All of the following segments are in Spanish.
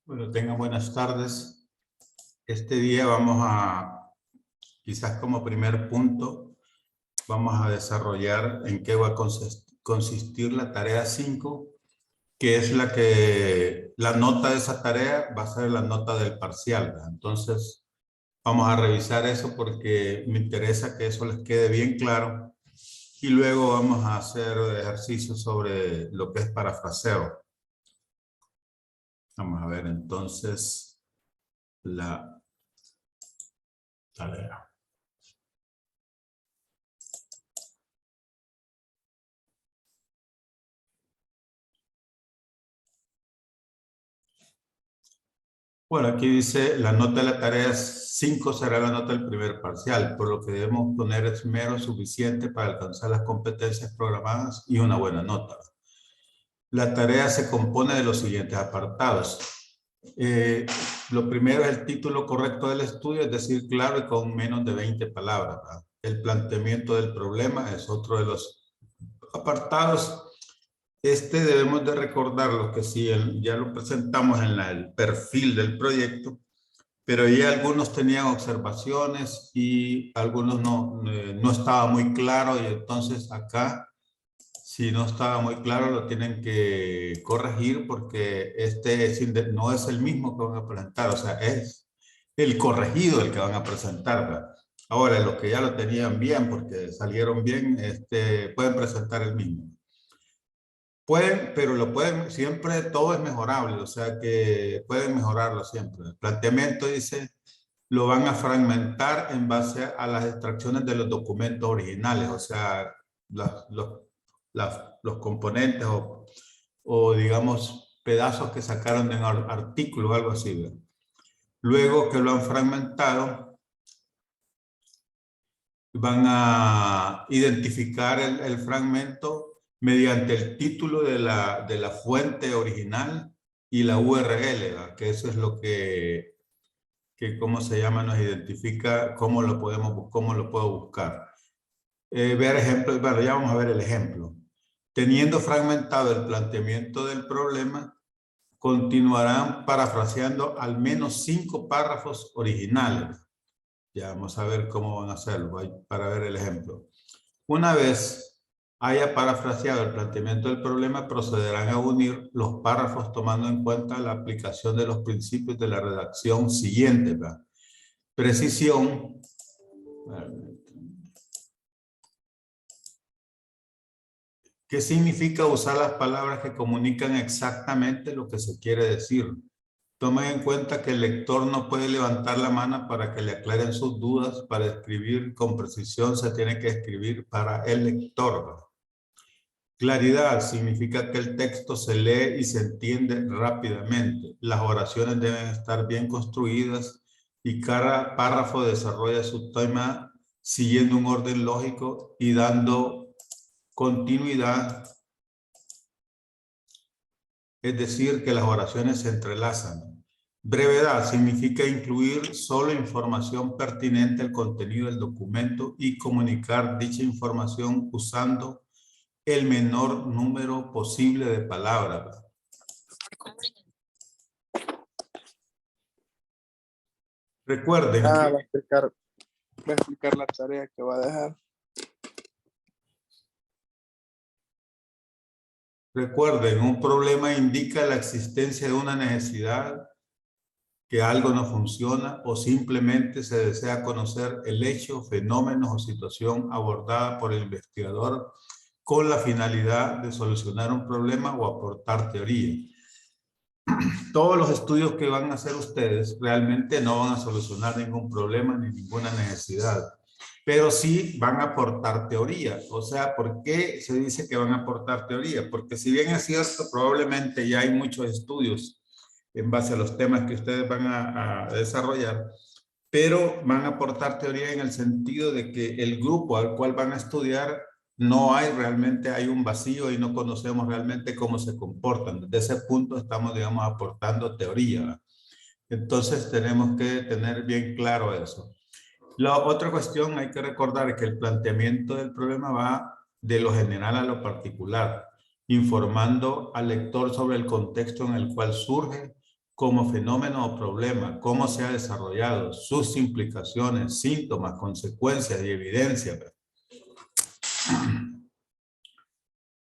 Bueno, tengan buenas tardes. Este día vamos a, quizás como primer punto, vamos a desarrollar en qué va a consistir la tarea 5, que es la nota de esa tarea va a ser la nota del parcial, ¿verdad? Entonces, vamos a revisar eso porque me interesa que eso les quede bien claro. Y luego vamos a hacer ejercicios sobre lo que es parafraseo. Vamos a ver entonces la tarea. Bueno, aquí dice la nota de la tarea 5 será la nota del primer parcial, por lo que debemos poner esmero suficiente para alcanzar las competencias programadas y una buena nota. La tarea se compone de los siguientes apartados. Lo primero es el título correcto del estudio, es decir, claro y con menos de 20 palabras, ¿verdad? El planteamiento del problema es otro de los apartados. Debemos de recordarlo que si ya lo presentamos en el perfil del proyecto, pero ya algunos tenían observaciones y algunos no estaba muy claro, y entonces acá, si no estaba muy claro, lo tienen que corregir porque no es el mismo que van a presentar, o sea, es el corregido el que van a presentar, ¿verdad? Ahora, los que ya lo tenían bien porque salieron bien, pueden presentar el mismo. Pueden, pero siempre todo es mejorable, o sea que pueden mejorarlo siempre. El planteamiento dice, lo van a fragmentar en base a las extracciones de los documentos originales, o sea, los componentes o digamos pedazos que sacaron de un artículo o algo así, ¿verdad? Luego que lo han fragmentado, van a identificar el fragmento mediante el título de la fuente original y la URL, ¿verdad? Que eso es lo que ¿cómo se llama? Nos identifica cómo lo puedo buscar. Ver ejemplos, bueno, ya vamos a ver el ejemplo. Teniendo fragmentado el planteamiento del problema, continuarán parafraseando al menos 5 párrafos originales. Ya vamos a ver cómo van a hacerlo para ver el ejemplo. Una vez haya parafraseado el planteamiento del problema, procederán a unir los párrafos tomando en cuenta la aplicación de los principios de la redacción siguiente, ¿verdad? Precisión. ¿Qué significa usar las palabras que comunican exactamente lo que se quiere decir? Tomen en cuenta que el lector no puede levantar la mano para que le aclaren sus dudas. Para escribir con precisión se tiene que escribir para el lector. Claridad significa que el texto se lee y se entiende rápidamente. Las oraciones deben estar bien construidas y cada párrafo desarrolla su tema siguiendo un orden lógico y dando continuidad. Es decir, que las oraciones se entrelazan. Brevedad significa incluir solo información pertinente al contenido del documento y comunicar dicha información usando el menor número posible de palabras. Recuerden va a explicar la tarea que va a dejar. Recuerden, un problema indica la existencia de una necesidad, que algo no funciona o simplemente se desea conocer el hecho, fenómeno o situación abordada por el investigador con la finalidad de solucionar un problema o aportar teoría. Todos los estudios que van a hacer ustedes realmente no van a solucionar ningún problema ni ninguna necesidad, pero sí van a aportar teoría. O sea, ¿por qué se dice que van a aportar teoría? Porque si bien es cierto, probablemente ya hay muchos estudios en base a los temas que ustedes van a desarrollar, pero van a aportar teoría en el sentido de que el grupo al cual van a estudiar hay un vacío y no conocemos realmente cómo se comportan. Desde ese punto estamos, digamos, aportando teoría. Entonces tenemos que tener bien claro eso. La otra cuestión, hay que recordar que el planteamiento del problema va de lo general a lo particular, informando al lector sobre el contexto en el cual surge, como fenómeno o problema, cómo se ha desarrollado, sus implicaciones, síntomas, consecuencias y evidencia.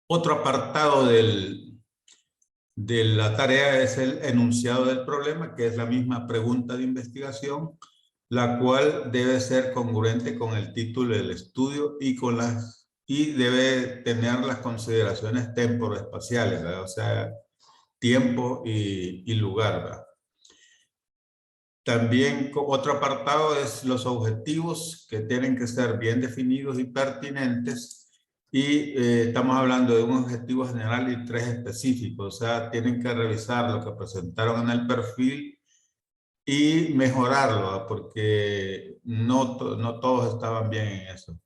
Otro apartado de la tarea es el enunciado del problema, que es la misma pregunta de investigación, la cual debe ser congruente con el título del estudio y debe tener las consideraciones temporoespaciales, ¿verdad? O sea, tiempo y lugar, ¿verdad? También otro apartado es los objetivos, que tienen que ser bien definidos y pertinentes. Y estamos hablando de un objetivo general y 3 específicos. O sea, tienen que revisar lo que presentaron en el perfil y mejorarlo, ¿verdad? Porque no todos estaban bien en eso.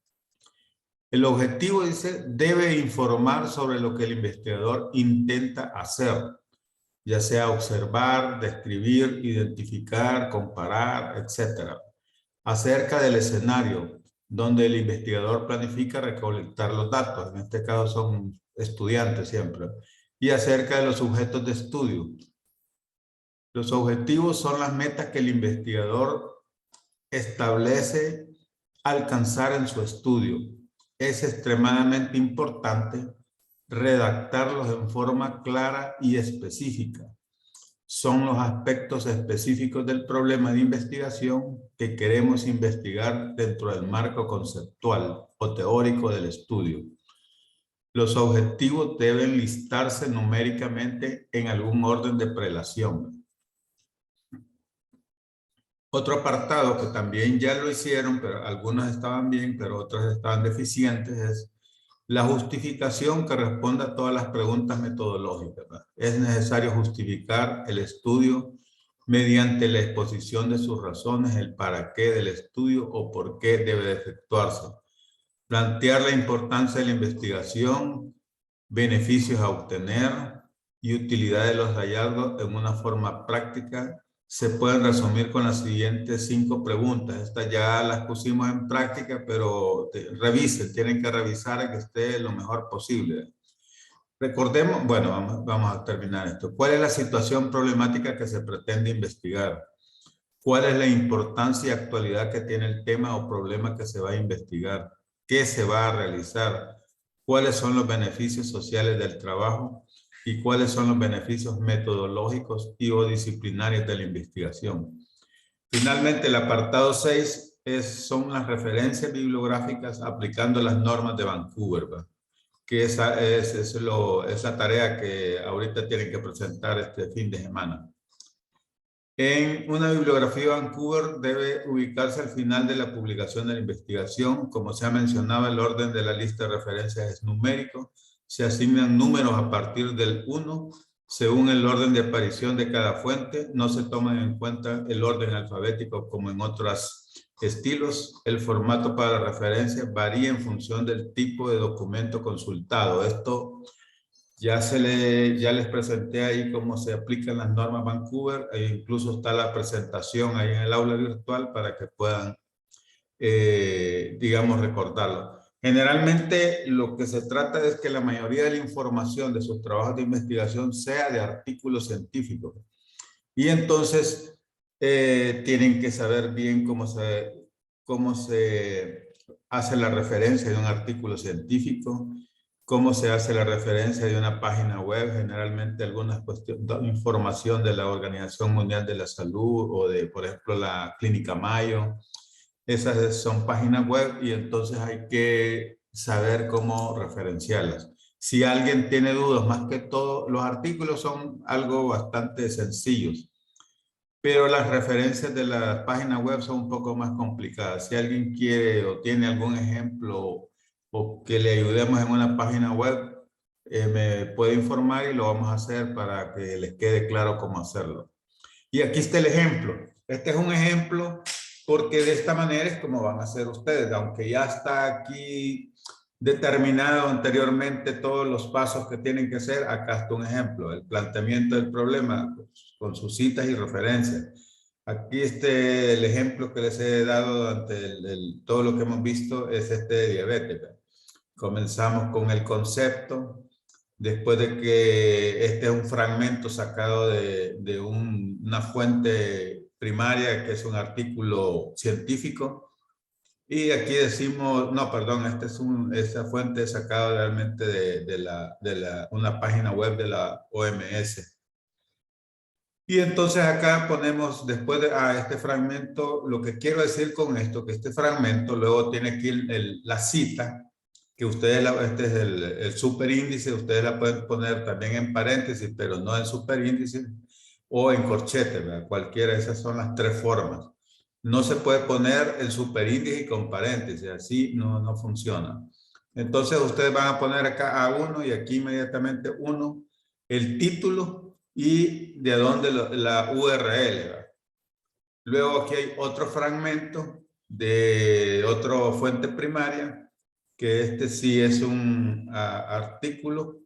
El objetivo, dice, debe informar sobre lo que el investigador intenta hacer, ya sea observar, describir, identificar, comparar, etc. Acerca del escenario donde el investigador planifica recolectar los datos, en este caso son estudiantes siempre, y acerca de los sujetos de estudio. Los objetivos son las metas que el investigador establece alcanzar en su estudio. Es extremadamente importante redactarlos en forma clara y específica. Son los aspectos específicos del problema de investigación que queremos investigar dentro del marco conceptual o teórico del estudio. Los objetivos deben listarse numéricamente en algún orden de prelación. Otro apartado que también ya lo hicieron, pero algunos estaban bien, pero otros estaban deficientes, es la justificación que responde a todas las preguntas metodológicas, ¿verdad? Es necesario justificar el estudio mediante la exposición de sus razones, el para qué del estudio o por qué debe de efectuarse. Plantear la importancia de la investigación, beneficios a obtener y utilidad de los hallazgos en una forma práctica se pueden resumir con las siguientes 5 preguntas. Estas ya las pusimos en práctica, pero revisen, tienen que revisar que esté lo mejor posible. Recordemos, bueno, vamos a terminar esto. ¿Cuál es la situación problemática que se pretende investigar? ¿Cuál es la importancia y actualidad que tiene el tema o problema que se va a investigar? ¿Qué se va a realizar? ¿Cuáles son los beneficios sociales del trabajo? ¿Y cuáles son los beneficios metodológicos y o disciplinarios de la investigación? Finalmente, el apartado 6 son las referencias bibliográficas aplicando las normas de Vancouver, ¿verdad? Que esa es la tarea que ahorita tienen que presentar este fin de semana. En una bibliografía de Vancouver debe ubicarse al final de la publicación de la investigación. Como se ha mencionado, el orden de la lista de referencias es numérico. Se asignan números a partir del 1 según el orden de aparición de cada fuente. No se toma en cuenta el orden alfabético como en otros estilos. El formato para la referencia varía en función del tipo de documento consultado. Esto ya les presenté ahí cómo se aplican las normas Vancouver e incluso está la presentación ahí en el aula virtual para que puedan, digamos, recordarlo. Generalmente lo que se trata es que la mayoría de la información de sus trabajos de investigación sea de artículos científicos. Y entonces tienen que saber bien cómo se hace la referencia de un artículo científico, cómo se hace la referencia de una página web, generalmente alguna información de la Organización Mundial de la Salud o de, por ejemplo, la Clínica Mayo. Esas son páginas web y entonces hay que saber cómo referenciarlas. Si alguien tiene dudas, más que todo, los artículos son algo bastante sencillos, pero las referencias de las páginas web son un poco más complicadas. Si alguien quiere o tiene algún ejemplo o que le ayudemos en una página web, me puede informar y lo vamos a hacer para que les quede claro cómo hacerlo. Y aquí está el ejemplo. Este es un ejemplo porque de esta manera es como van a hacer ustedes. Aunque ya está aquí determinado anteriormente todos los pasos que tienen que hacer, acá está un ejemplo. El planteamiento del problema con sus citas y referencias. Aquí el ejemplo que les he dado durante todo lo que hemos visto es este de diabetes. Comenzamos con el concepto después de que este es un fragmento sacado de una fuente primaria, que es un artículo científico. Y aquí decimos, no, perdón, esta fuente es sacada realmente de una página web de la OMS. Y entonces acá ponemos, después de este fragmento, lo que quiero decir con esto, que este fragmento luego tiene aquí la cita, que ustedes, este es el superíndice, ustedes la pueden poner también en paréntesis, pero no en superíndice, o en corchete, ¿verdad? Cualquiera, esas son las tres formas. No se puede poner el superíndice y con paréntesis, así no funciona. Entonces ustedes van a poner acá A1 y aquí inmediatamente 1, el título, y de dónde la URL. ¿verdad? Luego aquí hay otro fragmento de otra fuente primaria, que este sí es un artículo.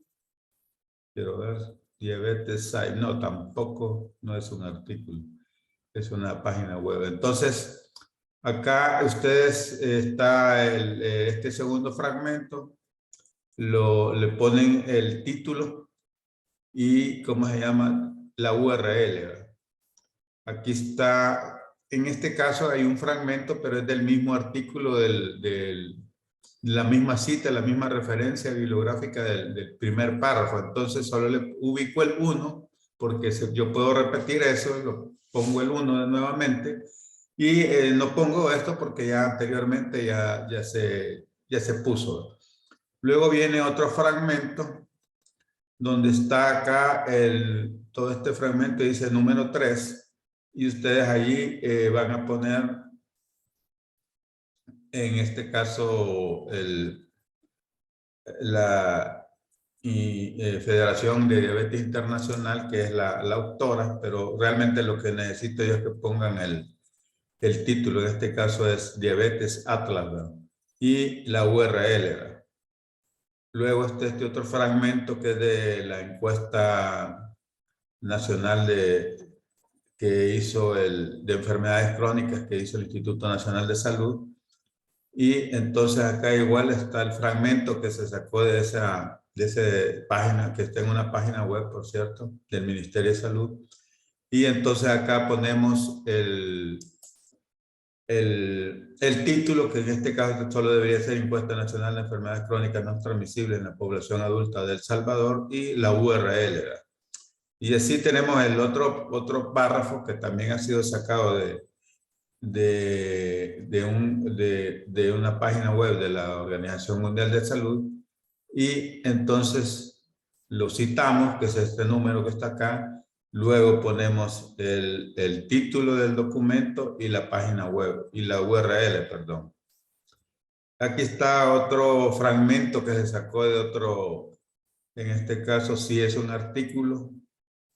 Quiero ver, diabetes site. No, tampoco, no es un artículo. Es una página web. Entonces, acá ustedes está este segundo fragmento, le ponen el título y ¿cómo se llama? La URL. ¿verdad? Aquí está, en este caso hay un fragmento, pero es del mismo artículo, la misma cita, la misma referencia bibliográfica del primer párrafo. Entonces solo le ubico el 1, porque yo puedo repetir eso, lo pongo el 1 nuevamente, y no pongo esto porque ya anteriormente ya se puso. Luego viene otro fragmento, donde está acá todo este fragmento, dice número 3, y ustedes allí van a poner, en este caso, la Federación de Diabetes Internacional, que es la autora, pero realmente lo que necesito yo es que pongan el título, en este caso es Diabetes Atlas, ¿verdad? Y la URL, ¿verdad? Luego está este otro fragmento que es de la encuesta nacional que hizo de enfermedades crónicas que hizo el Instituto Nacional de Salud. Y entonces acá igual está el fragmento que se sacó de esa página, que está en una página web, por cierto, del Ministerio de Salud. Y entonces acá ponemos el título, que en este caso solo debería ser Encuesta Nacional de Enfermedades Crónicas No Transmisibles en la Población Adulta de El Salvador, y la URL, ¿verdad? Y así tenemos el otro párrafo que también ha sido sacado de una página web de la Organización Mundial de Salud, y entonces lo citamos, que es este número que está acá. Luego ponemos el título del documento y la página web, y la URL, perdón. Aquí está otro fragmento que se sacó de otro, en este caso sí es un artículo,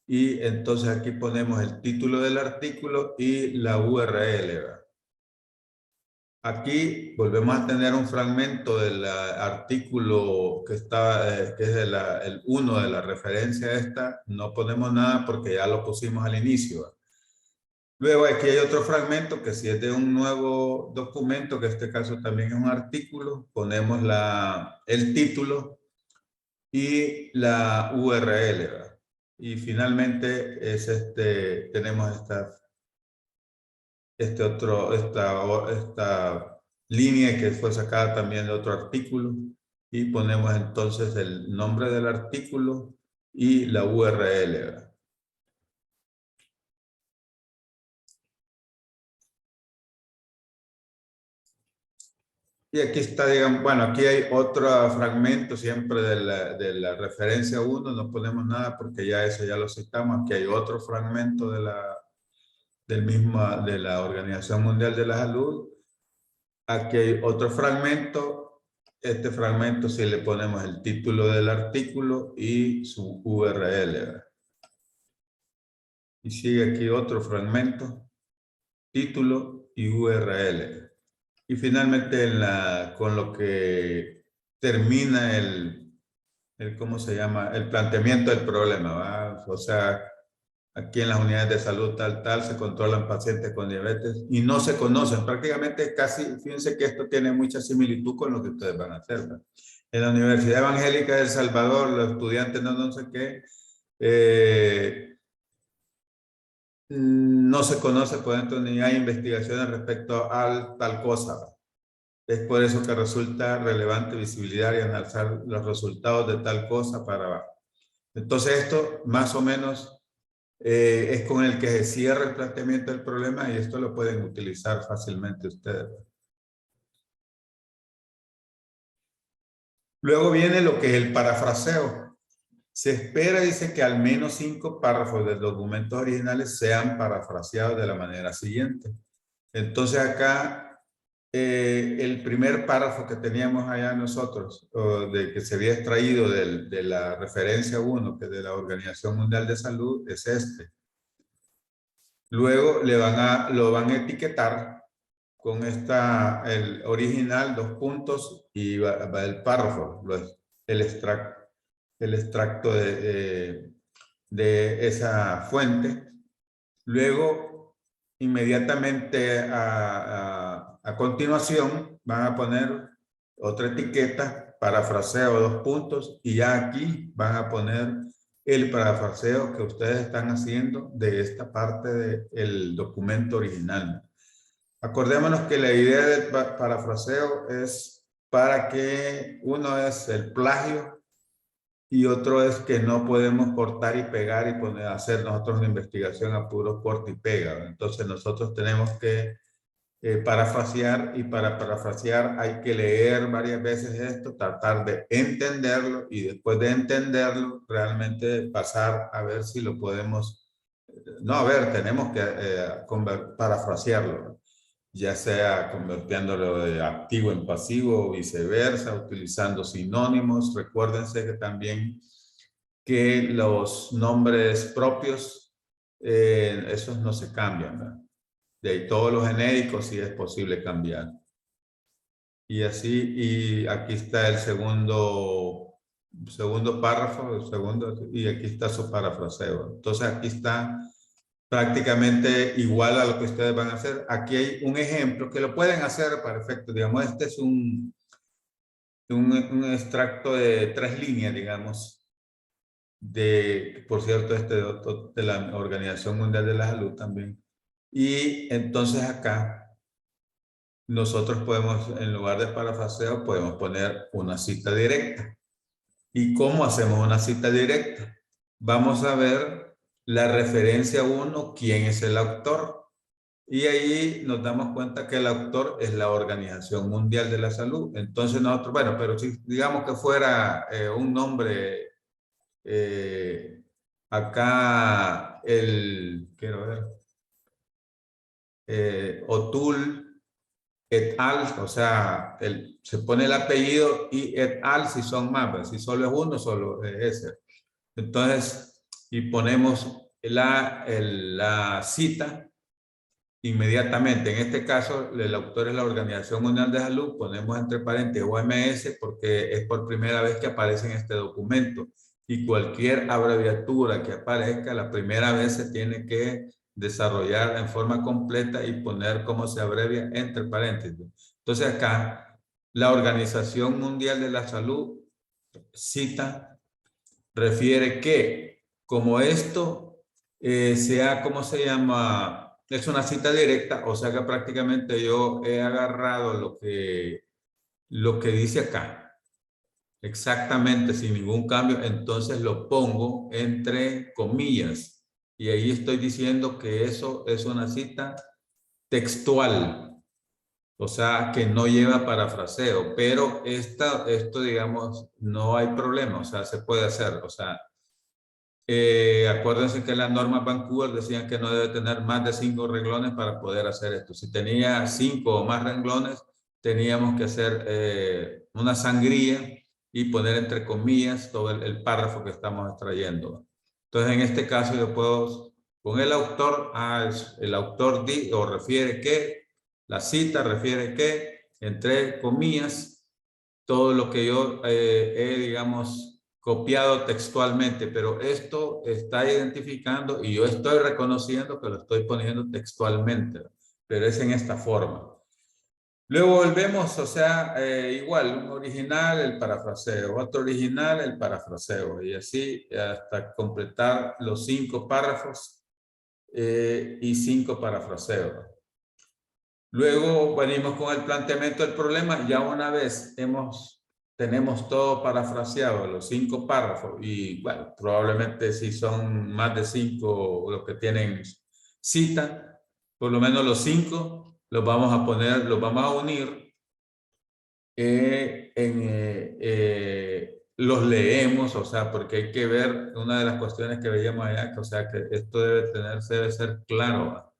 y entonces aquí ponemos el título del artículo y la URL. ¿verdad? Aquí volvemos a tener un fragmento del artículo que es el 1 de la referencia esta. No ponemos nada porque ya lo pusimos al inicio. ¿verdad? Luego aquí hay otro fragmento que si es de un nuevo documento, que en este caso también es un artículo, ponemos el título y la URL. ¿verdad? Y finalmente tenemos esta línea que fue sacada también de otro artículo, y ponemos entonces el nombre del artículo y la URL. ¿verdad? Y aquí está, digamos, bueno, aquí hay otro fragmento siempre de la referencia 1, no ponemos nada porque ya eso ya lo citamos. Aquí hay otro fragmento de la Organización Mundial de la Salud. Aquí hay otro fragmento. Este fragmento sí le ponemos el título del artículo y su URL. ¿verdad? Y sigue aquí otro fragmento, título y URL. Y finalmente con lo que termina ¿cómo se llama? El planteamiento del problema, ¿va? O sea, aquí en las unidades de salud tal, se controlan pacientes con diabetes y no se conocen. Prácticamente casi, fíjense que esto tiene mucha similitud con lo que ustedes van a hacer, ¿verdad? En la Universidad Evangélica de El Salvador, los estudiantes no sé qué, no se conoce por dentro ni hay investigaciones respecto a tal cosa. Es por eso que resulta relevante visibilizar y analizar los resultados de tal cosa para... Entonces esto más o menos es con el que se cierra el planteamiento del problema y esto lo pueden utilizar fácilmente ustedes. Luego viene lo que es el parafraseo. Se espera, dice, que al menos 5 párrafos del documento originales sean parafraseados de la manera siguiente. Entonces acá, el primer párrafo que teníamos allá nosotros, de que se había extraído de la referencia 1, que es de la Organización Mundial de Salud, es este. Luego lo van a etiquetar con el original, 2 puntos, y va el párrafo, el extracto de esa fuente. Luego, inmediatamente a continuación, van a poner otra etiqueta, parafraseo, 2 puntos, y ya aquí van a poner el parafraseo que ustedes están haciendo de esta parte del documento original. Acordémonos que la idea del parafraseo es para que uno es el plagio y otro es que no podemos cortar y pegar y hacer nosotros una investigación a puro corte y pega. Entonces nosotros tenemos que parafrasear, y para parafrasear hay que leer varias veces esto, tratar de entenderlo y después de entenderlo realmente pasar a ver si lo podemos, no a ver, tenemos que parafrasearlo, ya sea convirtiéndolo de activo en pasivo o viceversa, utilizando sinónimos. Recuérdense que también que los nombres propios, esos no se cambian, ¿verdad? De ahí todos los genéricos sí es posible cambiar. Y así, y aquí está el segundo párrafo, y aquí está su parafraseo. Entonces aquí está prácticamente igual a lo que ustedes van a hacer. Aquí hay un ejemplo que lo pueden hacer para efecto. Digamos, este es un extracto de 3 líneas, digamos, por cierto, de la Organización Mundial de la Salud también. Y entonces acá nosotros podemos, en lugar de parafraseo, podemos poner una cita directa. ¿Y cómo hacemos una cita directa? Vamos a ver la referencia 1, quién es el autor. Y ahí nos damos cuenta que el autor es la Organización Mundial de la Salud. Entonces nosotros, bueno, pero si digamos que fuera un nombre, acá quiero ver, O'Toole et al, o sea, se pone el apellido y et al si son más, ¿verdad? Si solo es uno, solo es ese. Entonces, y ponemos la cita inmediatamente. En este caso, el autor es la Organización Mundial de Salud, ponemos entre paréntesis OMS porque es por primera vez que aparece en este documento. Y cualquier abreviatura que aparezca, la primera vez se tiene que desarrollar en forma completa y poner cómo se abrevia entre paréntesis. Entonces acá, la Organización Mundial de la Salud, cita, refiere que como esto sea, ¿cómo se llama? Es una cita directa, o sea que prácticamente yo he agarrado lo que dice acá, exactamente sin ningún cambio, entonces lo pongo entre comillas y ahí estoy diciendo que eso es una cita textual, o sea que no lleva parafraseo, pero esto digamos no hay problema, o sea se puede hacer, o sea acuérdense que las normas Vancouver decían que no debe tener más de 5 renglones para poder hacer esto. Si tenía 5 o más renglones, teníamos que hacer una sangría y poner entre comillas todo el párrafo que estamos extrayendo. Entonces, en este caso yo puedo, con el autor, el autor o refiere que, la cita refiere que, entre comillas, todo lo que yo digamos, copiado textualmente, pero esto está identificando y yo estoy reconociendo que lo estoy poniendo textualmente, pero es en esta forma. Luego volvemos, o sea, igual, un original, el parafraseo, otro original, el parafraseo, y así hasta completar los 5 párrafos y 5 parafraseos. Luego venimos con el planteamiento del problema. Ya una vez tenemos todo parafraseado, los 5 párrafos, y bueno, probablemente si son más de 5 los que tienen cita, por lo menos los 5 los vamos a poner, los vamos a unir los leemos, o sea, porque hay que ver una de las cuestiones que veíamos allá, que, o sea, que esto debe ser claro, ¿va?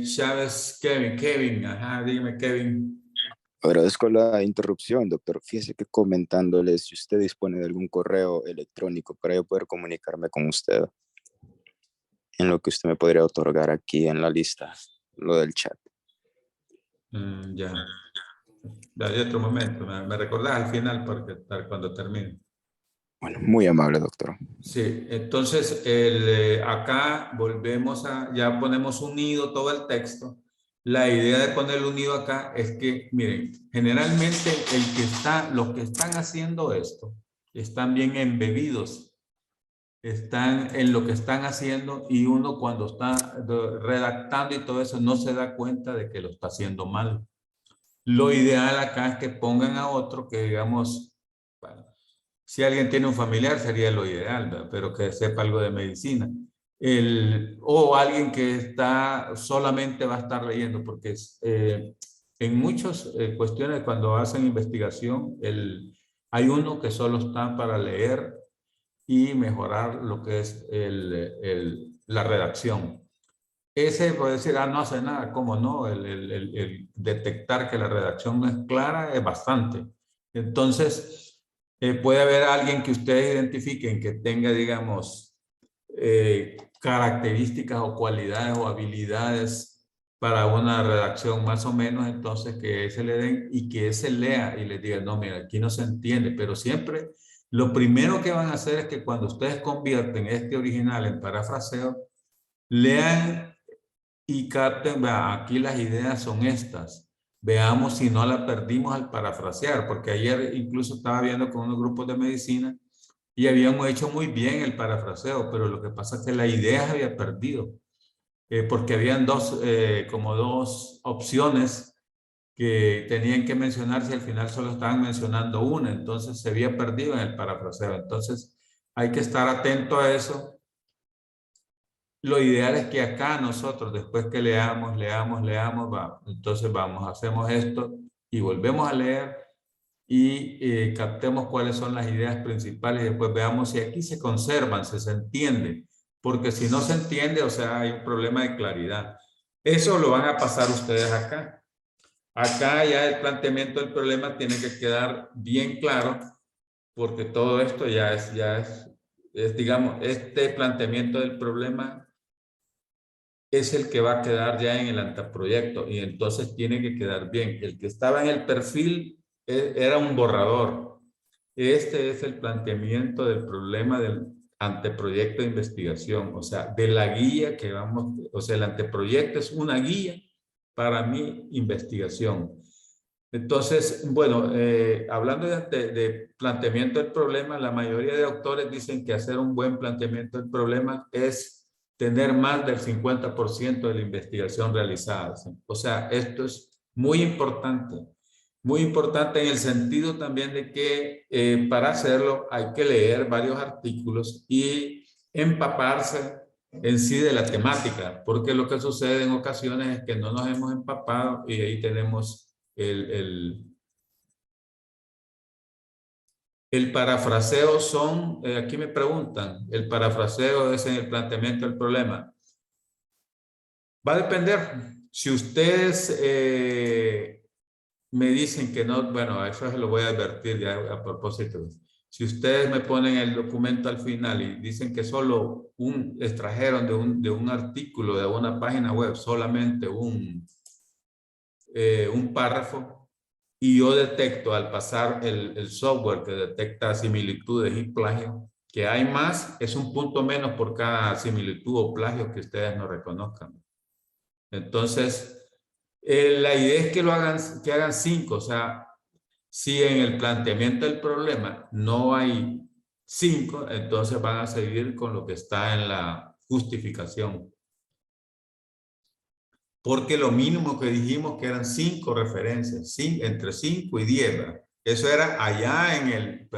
Chávez, Kevin, ajá, dime, Kevin. Agradezco la interrupción, doctor. Fíjese que comentándole si usted dispone de algún correo electrónico para yo poder comunicarme con usted en lo que usted me podría otorgar aquí en la lista, lo del chat. Ya. Dale otro momento, me recordás al final porque cuando termine. Bueno, muy amable, doctor. Sí, entonces acá volvemos ya ponemos unido todo el texto. La idea de poner unido acá es que, miren, generalmente los que están haciendo esto están bien embebidos, están en lo que están haciendo y uno cuando está redactando y todo eso no se da cuenta de que lo está haciendo mal. Lo ideal acá es que pongan a otro que digamos, bueno, si alguien tiene un familiar sería lo ideal, ¿verdad? Pero que sepa algo de medicina. O alguien que solamente va a estar leyendo, porque en muchas cuestiones cuando hacen investigación, hay uno que solo está para leer y mejorar lo que es la redacción. Ese puede decir, no hace nada, ¿cómo no? El detectar que la redacción no es clara es bastante. Entonces, puede haber alguien que ustedes identifiquen que tenga, digamos, características o cualidades o habilidades para una redacción más o menos, entonces que ese le den y que ese lea y les diga, no, mira, aquí no se entiende, pero siempre lo primero que van a hacer es que cuando ustedes convierten este original en parafraseo, lean y capten, vea, aquí las ideas son estas. Veamos si no la perdimos al parafrasear, porque ayer incluso estaba viendo con unos grupos de medicina y habíamos hecho muy bien el parafraseo, pero lo que pasa es que la idea se había perdido, porque habían como dos opciones que tenían que mencionarse y al final solo estaban mencionando una, entonces se había perdido en el parafraseo. Entonces hay que estar atento a eso. Lo ideal es que acá nosotros, después que leamos, entonces hacemos esto y volvemos a leer y captemos cuáles son las ideas principales y después veamos si aquí se conservan, si se entiende, porque si no se entiende, o sea, hay un problema de claridad. Eso lo van a pasar ustedes acá. Acá ya el planteamiento del problema tiene que quedar bien claro, porque todo esto digamos, este planteamiento del problema es el que va a quedar ya en el anteproyecto y entonces tiene que quedar bien. El que estaba en el perfil era un borrador. Este es el planteamiento del problema del anteproyecto de investigación, o sea, de la guía que vamos, o sea, el anteproyecto es una guía para mi investigación. Entonces, bueno, hablando de planteamiento del problema, la mayoría de autores dicen que hacer un buen planteamiento del problema es tener más del 50% de la investigación realizada. O sea, esto es muy importante en el sentido también de que para hacerlo hay que leer varios artículos y empaparse en sí de la temática, porque lo que sucede en ocasiones es que no nos hemos empapado y ahí tenemos el parafraseo aquí me preguntan, el parafraseo es en el planteamiento del problema. Va a depender. Si ustedes me dicen que no, bueno, eso se lo voy a advertir ya a propósito. Si ustedes me ponen el documento al final y dicen que solo extrajeron de un artículo, de una página web, solamente un párrafo, y yo detecto al pasar el software que detecta similitudes y plagio, que hay más, es un punto menos por cada similitud o plagio que ustedes no reconozcan. Entonces, La idea es que hagan 5, o sea, si en el planteamiento del problema no hay 5, entonces van a seguir con lo que está en la justificación. Porque lo mínimo que dijimos que eran 5 referencias, entre 5 y 10, ¿verdad? Eso era allá en el,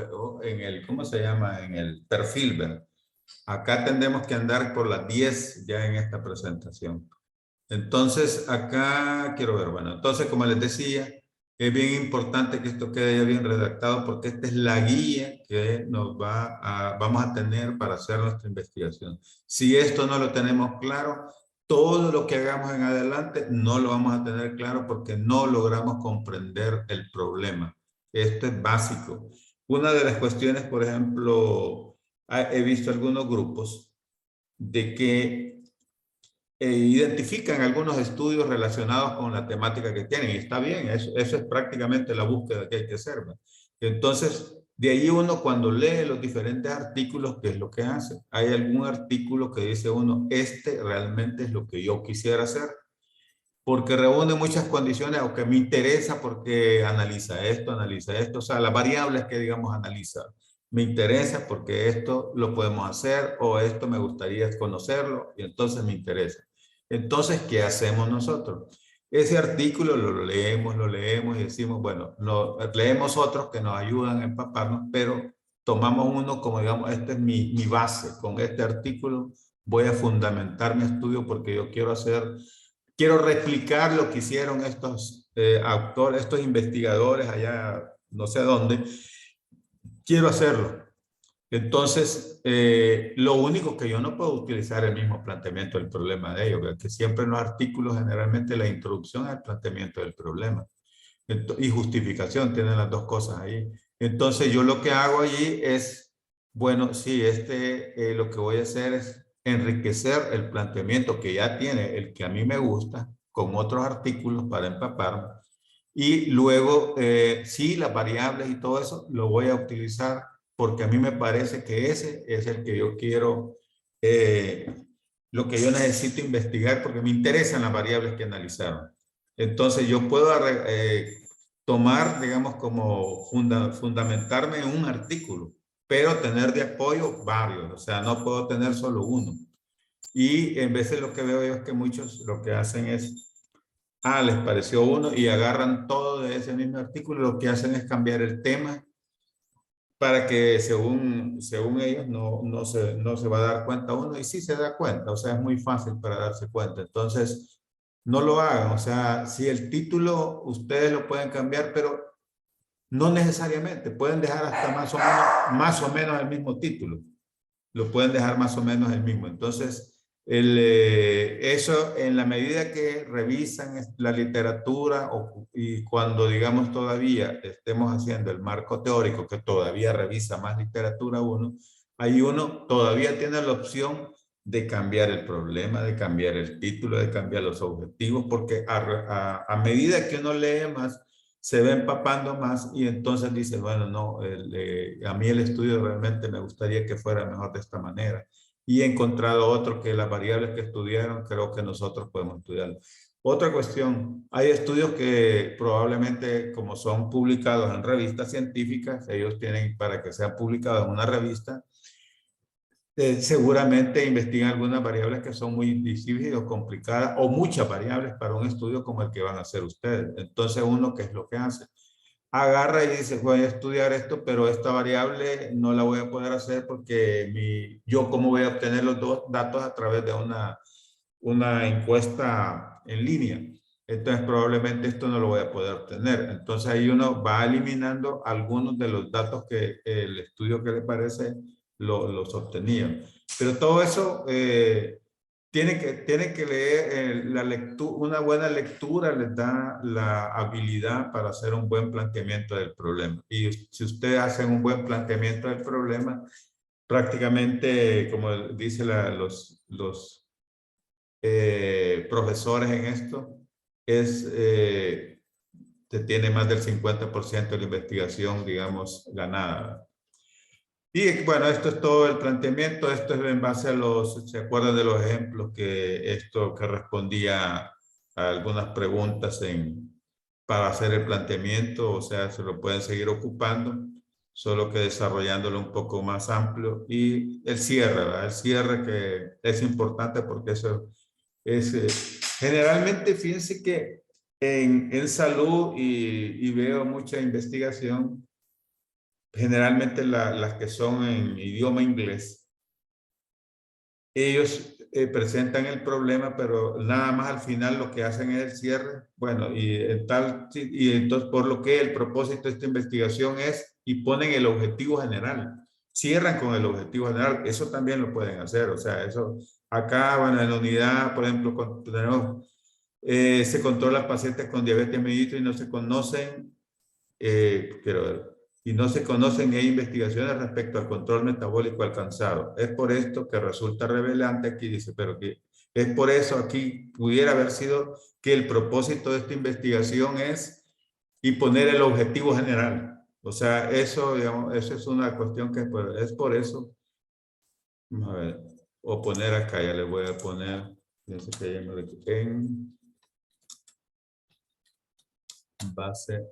¿cómo se llama? En el perfil, ¿verdad? Acá tendremos que andar por las 10 ya en esta presentación. Entonces, acá quiero ver, bueno, entonces como les decía, es bien importante que esto quede ya bien redactado porque esta es la guía que vamos a tener para hacer nuestra investigación. Si esto no lo tenemos claro, todo lo que hagamos en adelante no lo vamos a tener claro porque no logramos comprender el problema. Esto es básico. Una de las cuestiones, por ejemplo, he visto algunos grupos de que identifican algunos estudios relacionados con la temática que tienen. Y está bien, eso es prácticamente la búsqueda que hay que hacer, ¿verdad? Entonces, de ahí uno cuando lee los diferentes artículos, ¿qué es lo que hace? Hay algún artículo que dice uno, este realmente es lo que yo quisiera hacer, porque reúne muchas condiciones o que me interesa porque analiza esto, o sea, las variables que digamos analiza. Me interesa porque esto lo podemos hacer o esto me gustaría conocerlo y entonces me interesa. Entonces, ¿qué hacemos nosotros? Ese artículo lo leemos y decimos, bueno, leemos otros que nos ayudan a empaparnos, pero tomamos uno como digamos, esta es mi base. Con este artículo voy a fundamentar mi estudio porque yo quiero replicar lo que hicieron estos autores, estos investigadores allá, no sé dónde. Quiero hacerlo. Entonces, lo único que yo no puedo utilizar el mismo planteamiento del problema de ellos, que siempre en los artículos generalmente la introducción al planteamiento del problema y justificación, tienen las dos cosas ahí. Entonces, yo lo que hago allí es, bueno, sí, lo que voy a hacer es enriquecer el planteamiento que ya tiene, el que a mí me gusta, con otros artículos para empaparme. Y luego, sí, las variables y todo eso lo voy a utilizar porque a mí me parece que ese es el que yo quiero, lo que yo necesito investigar porque me interesan las variables que analizaron. Entonces yo puedo tomar, digamos, como fundamentarme en un artículo, pero tener de apoyo varios, o sea, no puedo tener solo uno. Y en vez de lo que veo yo es que muchos lo que hacen es, les pareció uno y agarran todo de ese mismo artículo, lo que hacen es cambiar el tema para que según ellos no se va a dar cuenta uno y sí se da cuenta, o sea, es muy fácil para darse cuenta. Entonces, no lo hagan, o sea, si el título ustedes lo pueden cambiar, pero no necesariamente, pueden dejar hasta más o menos el mismo título, lo pueden dejar más o menos el mismo. Entonces, eso en la medida que revisan la literatura y cuando digamos todavía estemos haciendo el marco teórico que todavía revisa más literatura ahí uno todavía tiene la opción de cambiar el problema, de cambiar el título, de cambiar los objetivos, porque a medida que uno lee más, se va empapando más y entonces dice, bueno, no, a mí el estudio realmente me gustaría que fuera mejor de esta manera. Y he encontrado otro que las variables que estudiaron creo que nosotros podemos estudiar. Otra cuestión, hay estudios que probablemente como son publicados en revistas científicas, ellos tienen para que sean publicados en una revista, seguramente investigan algunas variables que son muy difíciles o complicadas o muchas variables para un estudio como el que van a hacer ustedes. Entonces uno, ¿qué es lo que hace? Agarra y dice, voy a estudiar esto, pero esta variable no la voy a poder hacer porque yo cómo voy a obtener los dos datos a través de una encuesta en línea. Entonces probablemente esto no lo voy a poder obtener. Entonces ahí uno va eliminando algunos de los datos que el estudio que le parece los obtenía. Pero todo eso tiene que leer una buena lectura les da la habilidad para hacer un buen planteamiento del problema. Y si ustedes hacen un buen planteamiento del problema, prácticamente, como dice los profesores en esto, se tiene más del 50% de la investigación, digamos, ganada. Y bueno, esto es todo el planteamiento. Esto es en base a ¿se acuerdan de los ejemplos que respondía algunas preguntas para hacer el planteamiento, o sea, se lo pueden seguir ocupando, solo que desarrollándolo un poco más amplio. Y el cierre, ¿verdad? El cierre que es importante porque eso es, generalmente, fíjense que en salud y veo mucha investigación, generalmente las que son en idioma inglés, ellos presentan el problema, pero nada más al final lo que hacen es el cierre. Bueno, y entonces por lo que el propósito de esta investigación es, y ponen el objetivo general, cierran con el objetivo general. Eso también lo pueden hacer, o sea, eso acá, bueno, en la unidad, por ejemplo, tenemos, se controlan pacientes con diabetes mellitus y no se conocen, y no se conocen ni hay investigaciones respecto al control metabólico alcanzado. Es por esto que resulta revelante aquí, dice, pero que es por eso aquí pudiera haber sido que el propósito de esta investigación es y poner el objetivo general. O sea, eso, digamos, eso es una cuestión que es por eso. Vamos a ver, o poner acá, ya le voy a poner, fíjense que ya me lo quité, en base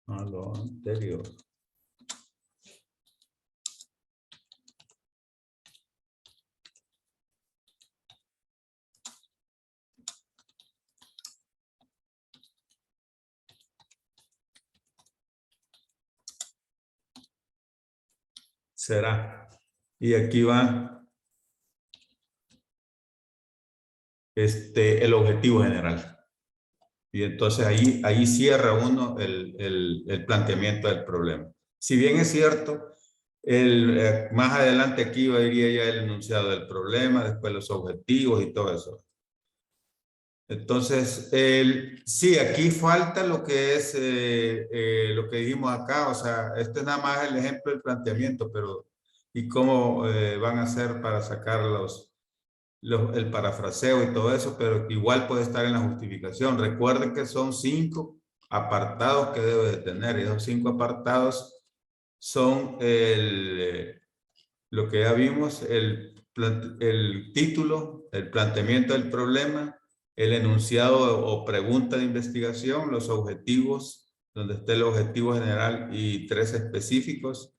a lo anterior. Será. Y aquí va el objetivo general. Y entonces ahí cierra uno el planteamiento del problema. Si bien es cierto, más adelante aquí iría ya el enunciado del problema, después los objetivos y todo eso. Entonces, sí, aquí falta lo que es lo que dijimos acá, o sea, este es nada más el ejemplo del planteamiento, pero ¿y cómo van a hacer para sacar el parafraseo y todo eso? Pero igual puede estar en la justificación. Recuerden que son 5 apartados que debe de tener, y esos 5 apartados son lo que ya vimos, el título, el planteamiento del problema, el enunciado o pregunta de investigación, los objetivos, donde esté el objetivo general y 3 específicos,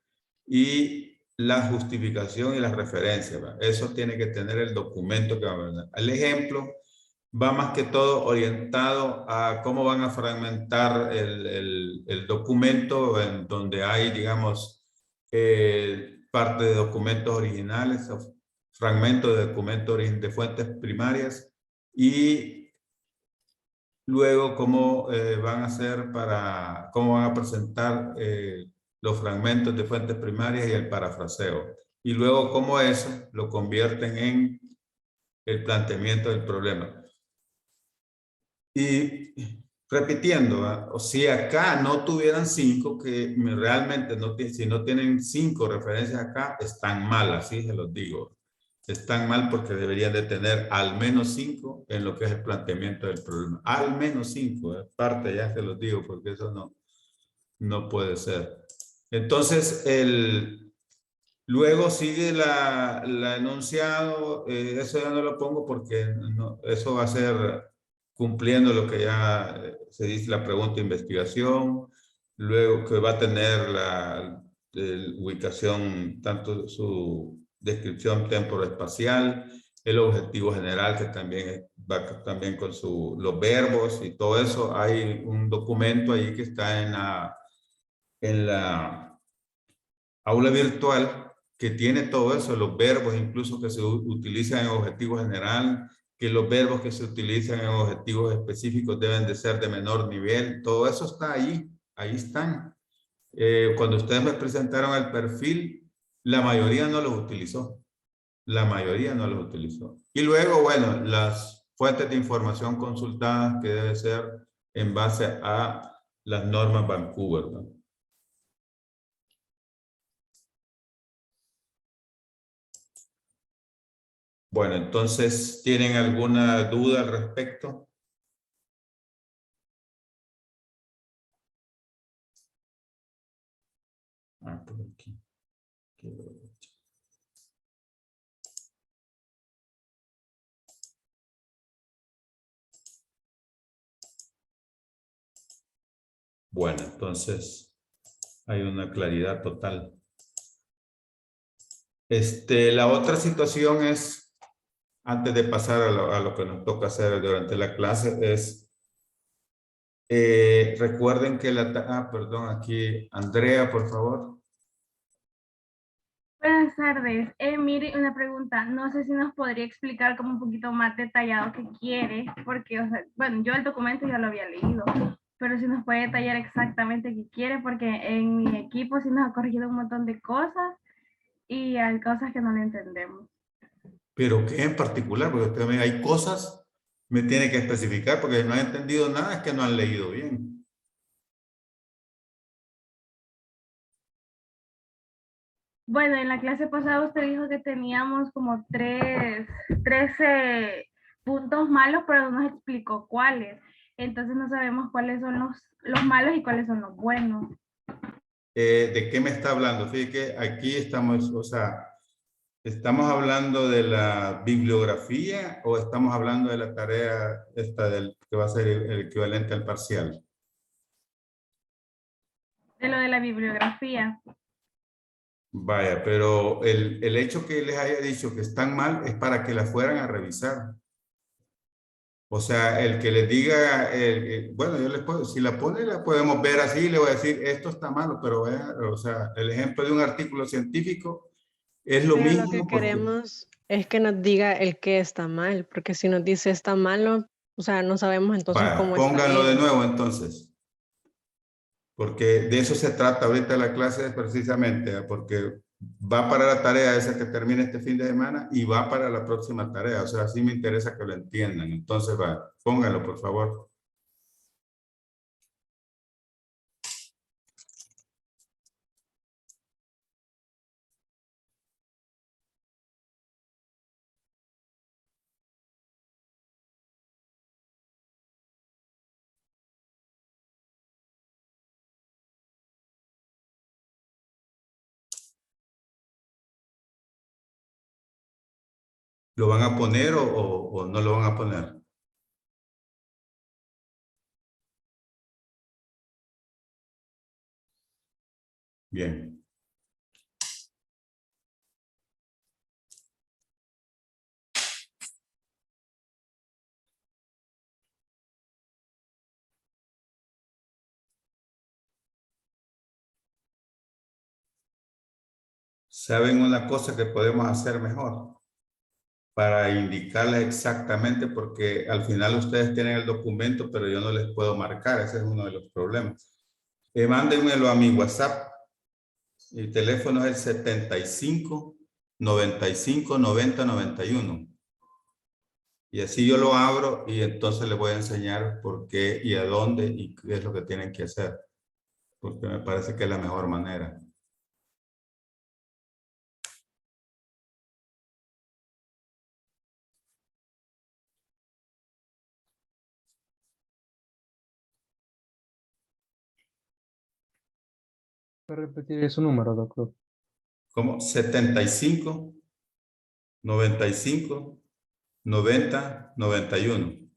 y la justificación y la referencia, ¿verdad? Eso tiene que tener el documento que va a ver. El ejemplo va más que todo orientado a cómo van a fragmentar el documento, en donde hay, digamos, parte de documentos originales, o fragmentos de documentos de fuentes primarias, y luego cómo van a hacer cómo van a presentar los fragmentos de fuentes primarias y el parafraseo. Y luego cómo eso lo convierten en el planteamiento del problema. Y repitiendo, ¿verdad? O si acá no tuvieran 5, que realmente si no tienen 5 referencias acá, están mal, así se los digo. Están mal porque deberían de tener al menos 5 en lo que es el planteamiento del problema. Al menos 5, parte ya se los digo, porque eso no puede ser. Entonces, luego sigue la enunciado, eso ya no lo pongo porque eso va a ser cumpliendo lo que ya se dice la pregunta de investigación, luego que va a tener la ubicación, tanto su descripción temporoespacial, el objetivo general que también va también con los verbos y todo eso. Hay un documento ahí que está en la aula virtual que tiene todo eso, los verbos incluso que se utilizan en objetivo general, que los verbos que se utilizan en objetivos específicos deben de ser de menor nivel, todo eso está ahí están. Cuando ustedes me presentaron el perfil, la mayoría no los utilizó, la mayoría no los utilizó. Y luego, bueno, las fuentes de información consultadas que debe ser en base a las normas Vancouver, ¿no? Bueno, entonces, ¿tienen alguna duda al respecto? Por aquí. Bueno, entonces hay una claridad total. La otra situación es, antes de pasar a lo que nos toca hacer durante la clase, es, recuerden que perdón, aquí, Andrea, por favor. Buenas tardes. Mire, una pregunta. No sé si nos podría explicar como un poquito más detallado qué quiere, porque, o sea, bueno, yo el documento ya lo había leído, pero si nos puede detallar exactamente qué quiere, porque en mi equipo sí nos ha corregido un montón de cosas y hay cosas que no le entendemos. Pero ¿qué en particular? Porque usted hay cosas, me tiene que especificar, porque no han entendido nada, es que no han leído bien. Bueno, en la clase pasada usted dijo que teníamos como 13 puntos malos, pero no nos explicó cuáles. Entonces no sabemos cuáles son los malos y cuáles son los buenos. ¿De qué me está hablando? Fíjate que aquí estamos, o sea, ¿estamos hablando de la bibliografía o estamos hablando de la tarea esta que va a ser el equivalente al parcial? De lo de la bibliografía. Vaya, pero el hecho que les haya dicho que están mal es para que la fueran a revisar. O sea, el que les diga, bueno, yo les puedo, si la pone, la podemos ver así, le voy a decir, esto está malo, pero vea, o sea, el ejemplo de un artículo científico es lo Pero lo que mismo porque, queremos es que nos diga el qué está mal, porque si nos dice está malo, o sea, no sabemos entonces vaya, cómo está pónganlo de bien. nuevo entonces, porque de eso se trata ahorita la clase precisamente, porque va para la tarea esa que termina este fin de semana y va para la próxima tarea, o sea, sí me interesa que lo entiendan, entonces va, pónganlo por favor. ¿Lo van a poner o no lo van a poner? Bien. ¿Saben una cosa que podemos hacer mejor? Para indicarles exactamente, porque al final ustedes tienen el documento, pero yo no les puedo marcar, ese es uno de los problemas. Mándenmelo a mi WhatsApp. Mi teléfono es el 75 95 90 91. Y así yo lo abro y entonces les voy a enseñar por qué y a dónde y qué es lo que tienen que hacer. Porque me parece que es la mejor manera. ¿Puede repetir su número, doctor? ¿Cómo? 75 95 90 91.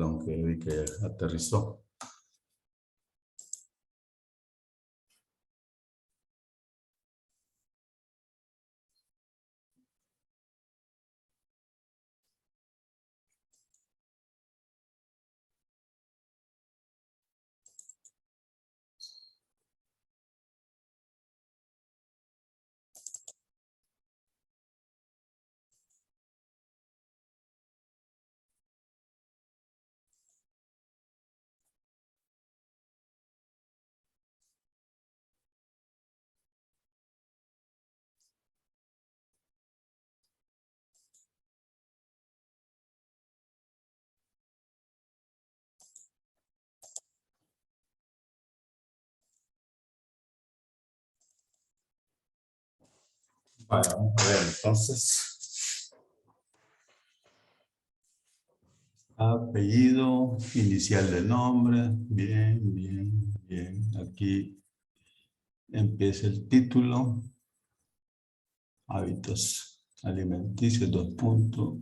Perdón, que vi que aterrizó. Vale, vamos a ver entonces. Apellido, inicial de nombre. Bien, bien, bien. Aquí empieza el título. Hábitos alimenticios, 2 puntos.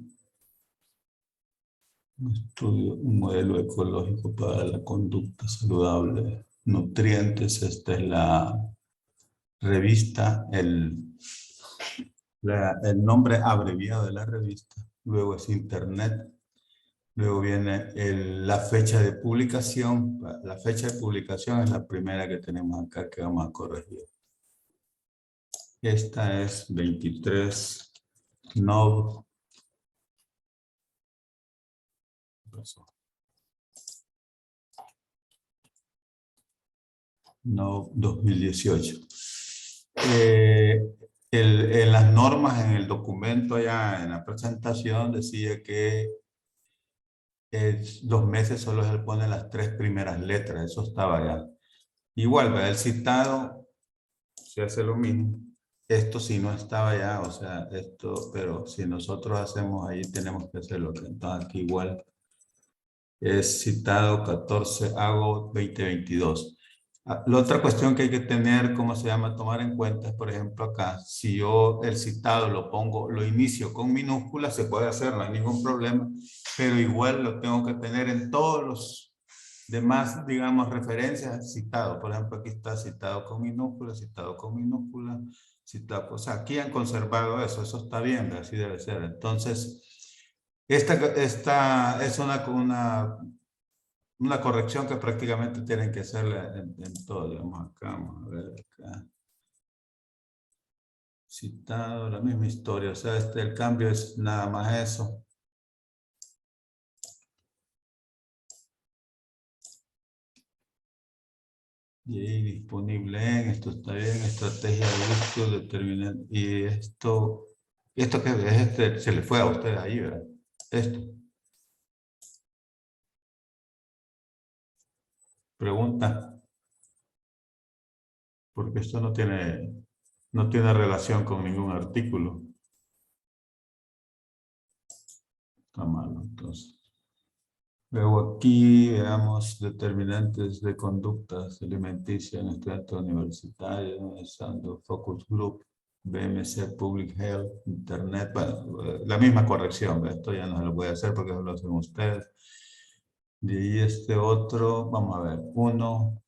Estudio un modelo ecológico para la conducta saludable. Nutrientes, esta es la revista, el nombre abreviado de la revista. Luego es internet. Luego viene la fecha de publicación. La fecha de publicación es la primera que tenemos acá que vamos a corregir. Esta es 23 Nov. No, 2018. En las normas, en el documento allá, en la presentación, decía que los meses solo se le ponen las 3 primeras letras. Eso estaba allá. Igual, ¿verdad? El citado se hace lo mismo. Esto sí no estaba allá, o sea, esto, pero si nosotros hacemos ahí, tenemos que hacerlo. Entonces aquí igual es citado 14 agosto 2022. La otra cuestión que hay que tener, ¿cómo se llama? Tomar en cuenta es, por ejemplo, acá, si yo el citado lo inicio con minúsculas, se puede hacer, no hay ningún problema, pero igual lo tengo que tener en todos los demás, digamos, referencias citados. Por ejemplo, aquí está citado con minúsculas, citado con minúsculas, citado, o sea, aquí han conservado eso está bien, así debe ser. Entonces, esta es una corrección que prácticamente tienen que hacerla en todo, digamos, acá, vamos a ver acá. Citado, la misma historia, o sea, el cambio es nada más eso. Y ahí disponible esto está bien, estrategia de búsqueda, determinante, y esto que es se le fue a usted ahí, ¿verdad? Esto. Pregunta. Porque esto no tiene relación con ningún artículo. Está malo, entonces. Luego aquí veamos determinantes de conductas alimenticias en estudiantes universitarios, usando Focus Group, BMC Public Health, Internet, bueno, la misma corrección, esto ya no se lo voy a hacer porque eso lo hacen ustedes. De ahí este otro, vamos a ver, uno.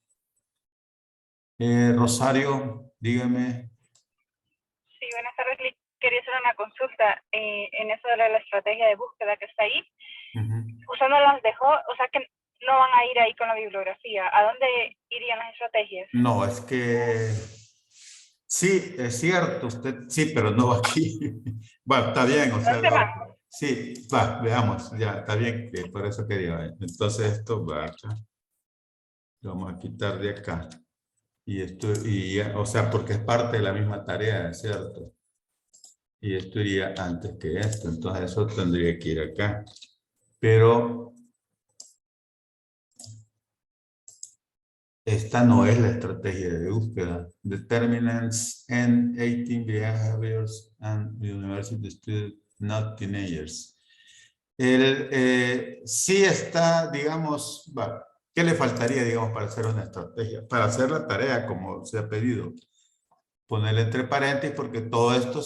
Rosario, dígame. Sí, buenas tardes. Quería hacer una consulta en eso de la estrategia de búsqueda que está ahí. Usted no las dejó, o sea que no van a ir ahí con la bibliografía. ¿A dónde irían las estrategias? No, es que sí, es cierto, usted sí, pero no aquí. Bueno, está bien, o sea, ¿Dónde van? sí, va, veamos, ya, está bien, que por eso quería. Entonces esto va acá. Lo vamos a quitar de acá. Y esto, o sea, porque es parte de la misma tarea, es cierto. Y esto iría antes que esto, entonces eso tendría que ir acá. Pero esta no es la estrategia de búsqueda. Determinants and 18 behaviors and university students, not teenagers. Sí está, digamos, ¿qué le faltaría, digamos, para hacer una estrategia? Para hacer la tarea como se ha pedido. Ponerle entre paréntesis porque todo esto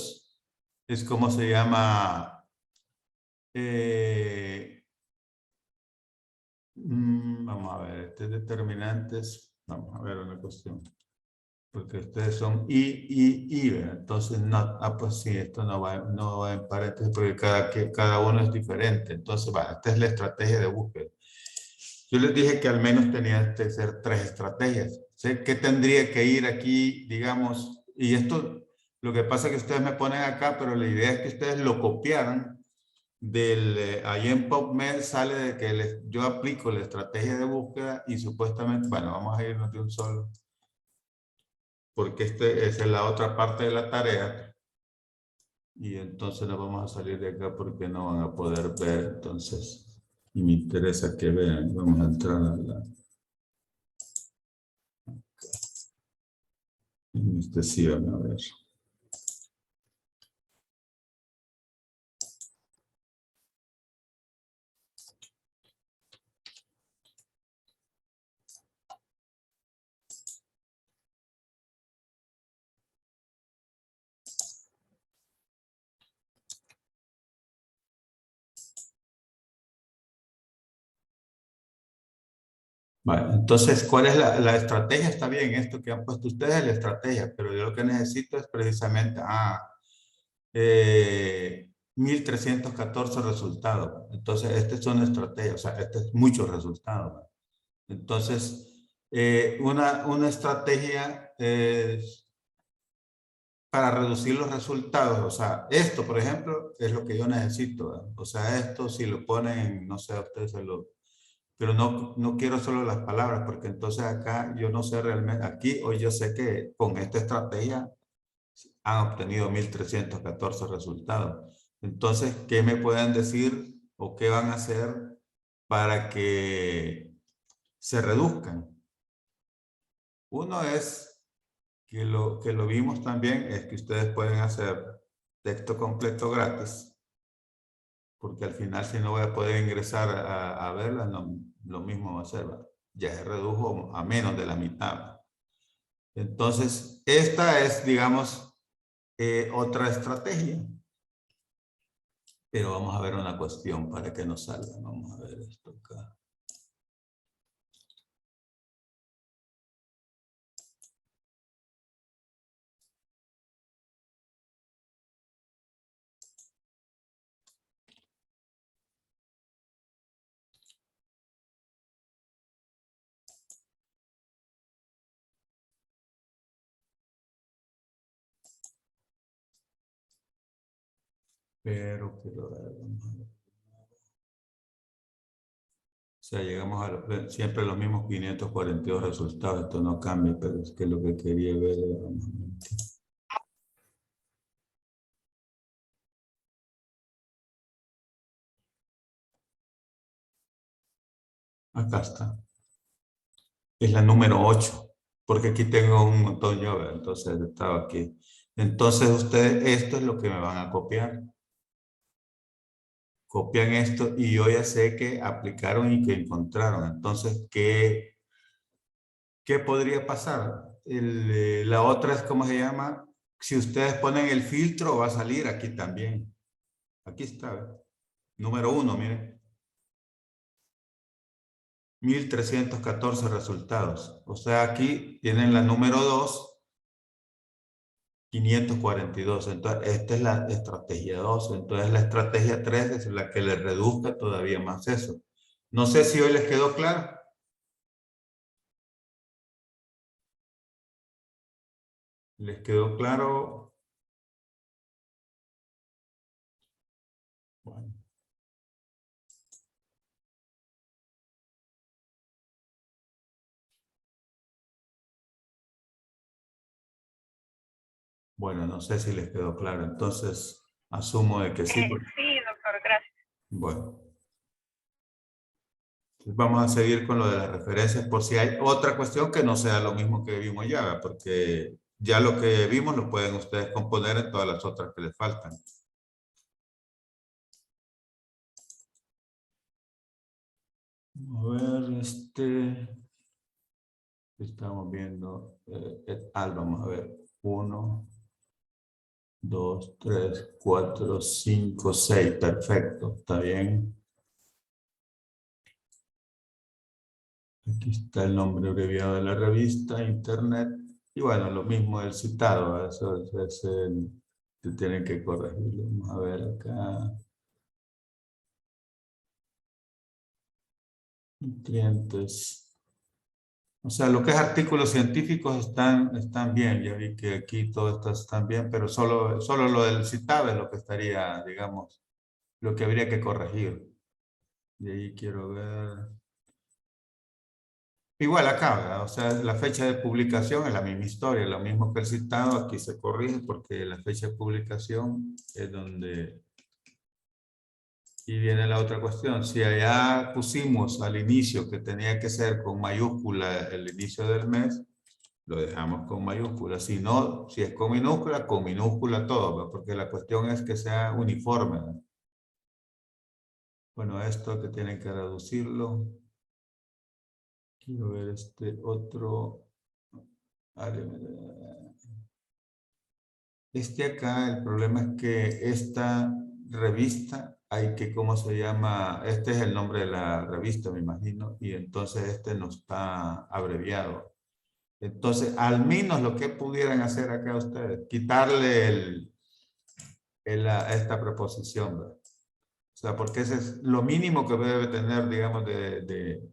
es como se llama, Vamos a ver, determinantes. Vamos a ver una cuestión. Porque ustedes son y, ¿verdad? Entonces, no, pues sí, esto no va en paréntesis porque cada uno es diferente. Entonces, esta es la estrategia de búsqueda. Yo les dije que al menos tenía que ser 3 estrategias. Sé que tendría que ir aquí, digamos, y esto, lo que pasa es que ustedes me ponen acá, pero la idea es que ustedes lo copiaran ahí en PubMed sale de que yo aplico la estrategia de búsqueda y supuestamente, bueno, vamos a irnos de un solo, porque esa es la otra parte de la tarea. Y entonces nos vamos a salir de acá porque no van a poder ver, entonces, y me interesa que vean. Vamos a entrar a la... Sí, van a ver. Vale, entonces, ¿cuál es la estrategia? Está bien, esto que han puesto ustedes es la estrategia, pero yo lo que necesito es precisamente, 1314 resultados. Entonces, esta es una estrategia, o sea, este es muchos resultados. Entonces, una estrategia es para reducir los resultados. O sea, esto, por ejemplo, es lo que yo necesito, ¿verdad? O sea, esto si lo ponen, no sé, a ustedes se lo... Pero no quiero solo las palabras, porque entonces acá yo no sé realmente, aquí hoy yo sé que con esta estrategia han obtenido 1314 resultados. Entonces, ¿qué me pueden decir o qué van a hacer para que se reduzcan? Uno es que lo vimos también, es que ustedes pueden hacer texto completo gratis, porque al final si no voy a poder ingresar a verla, no, lo mismo va a ser, ¿verdad? Ya se redujo a menos de la mitad. Entonces, esta es, digamos, otra estrategia. Pero vamos a ver una cuestión para que nos salga. Vamos a ver esto acá. Pero quiero ver, vamos a ver. O sea, llegamos a siempre los mismos 542 resultados. Esto no cambia, pero es que lo que quería ver era... Acá está. Es la número 8, porque aquí tengo un montón yo, ¿verdad? Entonces estaba aquí. Entonces ustedes, esto es lo que me van a copiar. Copian esto y yo ya sé que aplicaron y que encontraron. Entonces, ¿qué podría pasar? La otra es, ¿cómo se llama? Si ustedes ponen el filtro, va a salir aquí también. Aquí está, ¿verdad? Número 1, miren. 1314 resultados. O sea, aquí tienen la número 2, 542. Entonces, esta es la estrategia 2. Entonces, la estrategia 3 es la que les reduzca todavía más eso. No sé si hoy les quedó claro. ¿Les quedó claro? Bueno. Bueno, no sé si les quedó claro. Entonces, asumo de que sí. Sí, doctor, gracias. Bueno. Vamos a seguir con lo de las referencias por si hay otra cuestión que no sea lo mismo que vimos ya, ¿verdad? Porque ya lo que vimos lo pueden ustedes componer en todas las otras que les faltan. A ver, estamos viendo vamos a ver, 1, 2, 3, 4, 5, 6, perfecto, está bien. Aquí está el nombre abreviado de la revista, internet. Y bueno, lo mismo el citado, ¿verdad? Eso es que tienen que corregirlo. Vamos a ver acá. Clientes. O sea, lo que es artículos científicos están bien. Ya vi que aquí todo esto están bien, pero solo lo del citado es lo que estaría, digamos, lo que habría que corregir. Y ahí quiero ver. Igual acá, ¿verdad? O sea, la fecha de publicación es la misma historia, lo mismo que el citado, aquí se corrige porque la fecha de publicación es donde... Y viene la otra cuestión, si allá pusimos al inicio que tenía que ser con mayúscula el inicio del mes, lo dejamos con mayúscula. Si no, si es con minúscula todo, ¿verdad? Porque la cuestión es que sea uniforme, ¿verdad? Bueno, esto que tienen que reducirlo. Quiero ver este otro... Este acá, el problema es que esta revista, hay que, ¿cómo se llama? Este es el nombre de la revista, me imagino, y entonces este no está abreviado. Entonces, al menos lo que pudieran hacer acá ustedes, quitarle esta preposición, ¿verdad? O sea, porque ese es lo mínimo que debe tener, digamos, de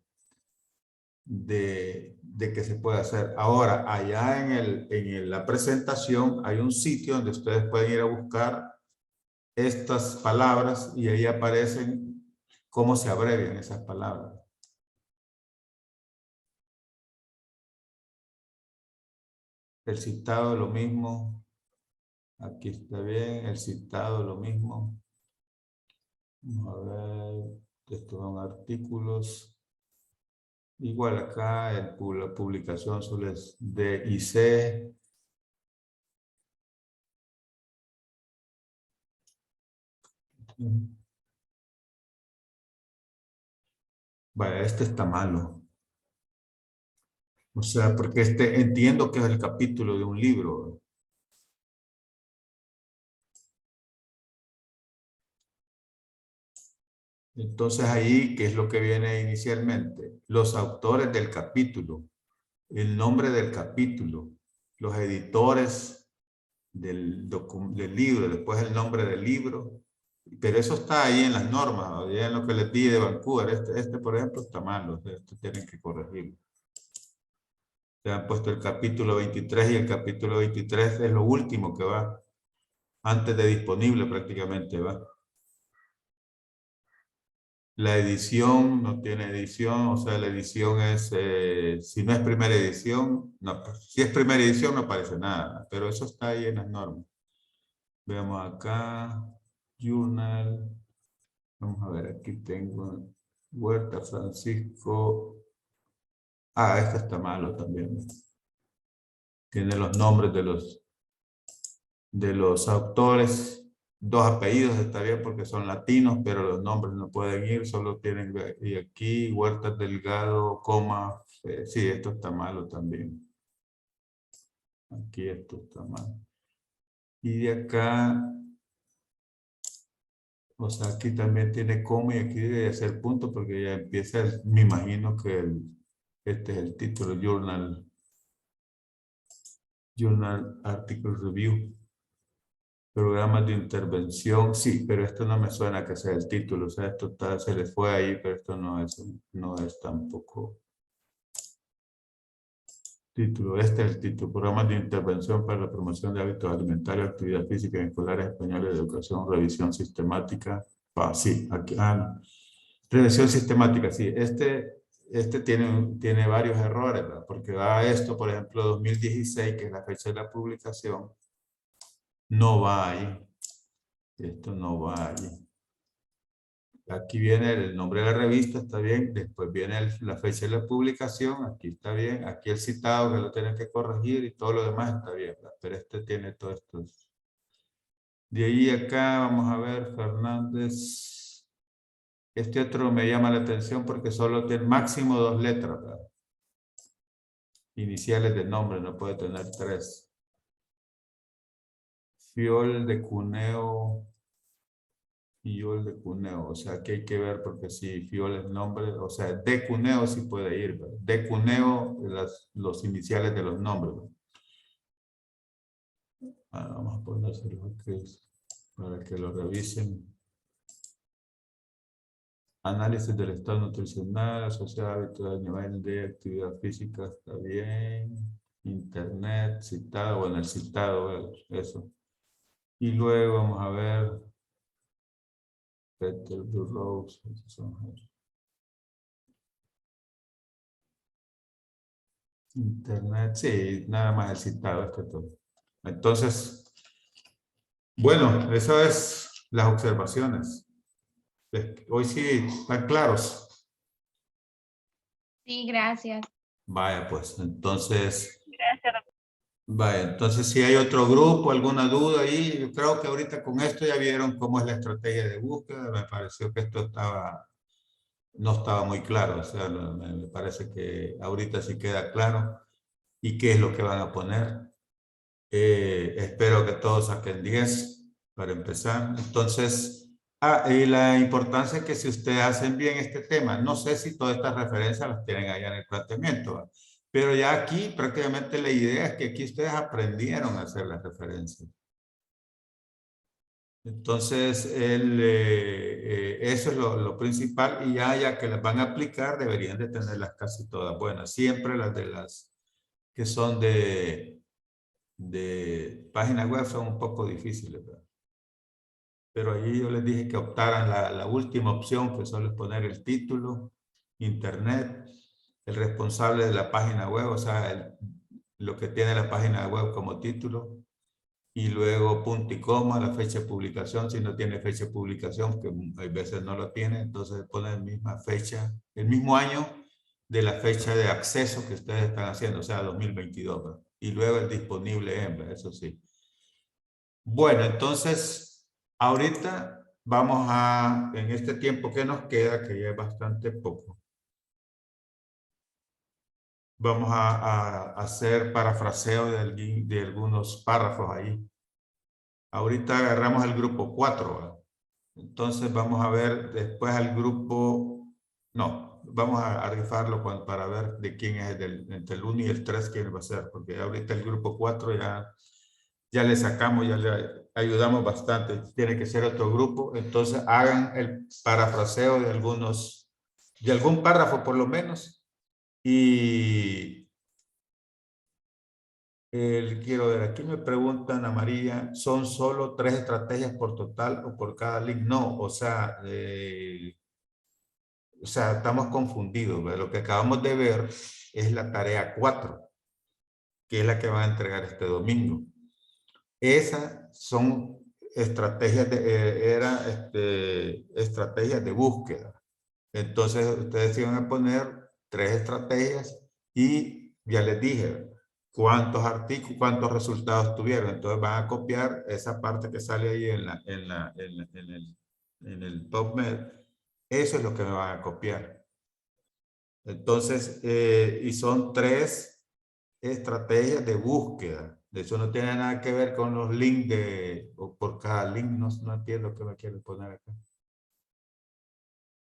que se puede hacer. Ahora, allá en la presentación hay un sitio donde ustedes pueden ir a buscar estas palabras y ahí aparecen cómo se abrevian esas palabras. El citado lo mismo. Aquí está bien. El citado lo mismo. Vamos a ver. Estos son artículos. Igual acá la publicación solo es D y C. Vaya, este está malo. O sea, porque entiendo que es el capítulo de un libro. Entonces ahí, ¿qué es lo que viene inicialmente? Los autores del capítulo, el nombre del capítulo, los editores del libro, después el nombre del libro. Pero eso está ahí en las normas, ya en lo que les di de Vancouver. Este, por ejemplo, está mal, esto tienen que corregirlo. Se han puesto el capítulo 23 y el capítulo 23 es lo último que va, antes de disponible prácticamente va. La edición no tiene edición, o sea, la edición es, si no es primera edición, no, si es primera edición no aparece nada, pero eso está ahí en las normas. Veamos acá, journal, vamos a ver, aquí tengo Huerta Francisco. Ah, este está malo también. Tiene los nombres de los autores. Dos apellidos está bien porque son latinos, pero los nombres no pueden ir, solo tienen, y aquí Huerta Delgado, coma, sí, esto está malo también. Aquí esto está mal. Y de acá, o sea, aquí también tiene coma y aquí debe ser punto porque ya empieza, me imagino que este es el título, Journal Article Review. Programas de intervención, sí, pero esto no me suena que sea el título, o sea, esto se les fue ahí, pero esto no es tampoco título. Este es el título, Programas de intervención para la promoción de hábitos alimentarios, actividad física en escolares españoles de educación, revisión sistemática. Sí, aquí, no. Revisión sistemática, sí, este tiene varios errores, ¿verdad? Porque va a esto, por ejemplo, 2016, que es la fecha de la publicación, no va ahí. Esto no va allí. Aquí viene el nombre de la revista, está bien. Después viene la fecha de la publicación, aquí está bien. Aquí el citado que lo tienen que corregir y todo lo demás está bien, ¿verdad? Pero este tiene todo esto. De ahí acá vamos a ver Fernández. Este otro me llama la atención porque solo tiene máximo 2 letras, ¿verdad? Iniciales de nombre, no puede tener 3. Fiol de Cuneo. Fiol de Cuneo, o sea que hay que ver porque si Fiol es nombre, o sea, de Cuneo sí puede ir, ¿verdad? De Cuneo, los iniciales de los nombres, ¿verdad? Vamos a ponérselo para que lo revisen. Análisis del estado nutricional, asociado a hábitos de nivel de actividad física, está bien. Internet, citado, bueno, el citado, eso. Y luego vamos a ver. Peter Burroughs. Internet, sí, nada más el citado, es que todo. Entonces, bueno, esas es las observaciones. Hoy sí están claros. Sí, gracias. Vaya, pues, entonces, Gracias, doctor. vaya, entonces si hay otro grupo, alguna duda ahí, yo creo que ahorita con esto ya vieron cómo es la estrategia de búsqueda. Me pareció que esto no estaba muy claro, o sea, me parece que ahorita sí queda claro y qué es lo que van a poner. Espero que todos saquen 10 para empezar. Entonces, y la importancia es que si ustedes hacen bien este tema, no sé si todas estas referencias las tienen allá en el planteamiento, ¿verdad? Pero ya aquí prácticamente la idea es que aquí ustedes aprendieron a hacer las referencias. Entonces, eso es lo principal y ya que las van a aplicar deberían de tenerlas casi todas buenas. Siempre las que son de páginas web son un poco difíciles, ¿verdad? Pero ahí yo les dije que optaran la última opción, que solo es poner el título, internet, el responsable de la página web, o sea, lo que tiene la página web como título, y luego punto y coma, la fecha de publicación, si no tiene fecha de publicación, que hay veces no lo tiene, entonces pone la misma fecha, el mismo año de la fecha de acceso que ustedes están haciendo, o sea, 2022, ¿verdad? Y luego el disponible en, ¿verdad? Eso sí. Bueno, entonces, ahorita vamos en este tiempo que nos queda, que ya es bastante poco, vamos a hacer parafraseo de algunos párrafos ahí. Ahorita agarramos el grupo 4, ¿verdad? Entonces vamos a ver después al grupo, no, vamos a rifarlo para ver de quién es entre el 1 y el 3 quién va a ser, porque ahorita el grupo 4 ya le sacamos, ya le ayudamos bastante, tiene que ser otro grupo, entonces hagan el parafraseo de algún párrafo por lo menos, y quiero ver, aquí me preguntan a María, ¿son solo 3 estrategias por total o por cada link? No, o sea, estamos confundidos, ¿verdad? Lo que acabamos de ver es la tarea 4, que es la que va a entregar este domingo. Esas son estrategias estrategias de búsqueda. Entonces, ustedes iban a poner 3 estrategias y ya les dije cuántos artículos, cuántos resultados tuvieron. Entonces, van a copiar esa parte que sale ahí en el PubMed. Eso es lo que me van a copiar. Entonces, y son 3 estrategias de búsqueda. De eso no tiene nada que ver con los links o por cada link. No entiendo lo que me quieren poner acá.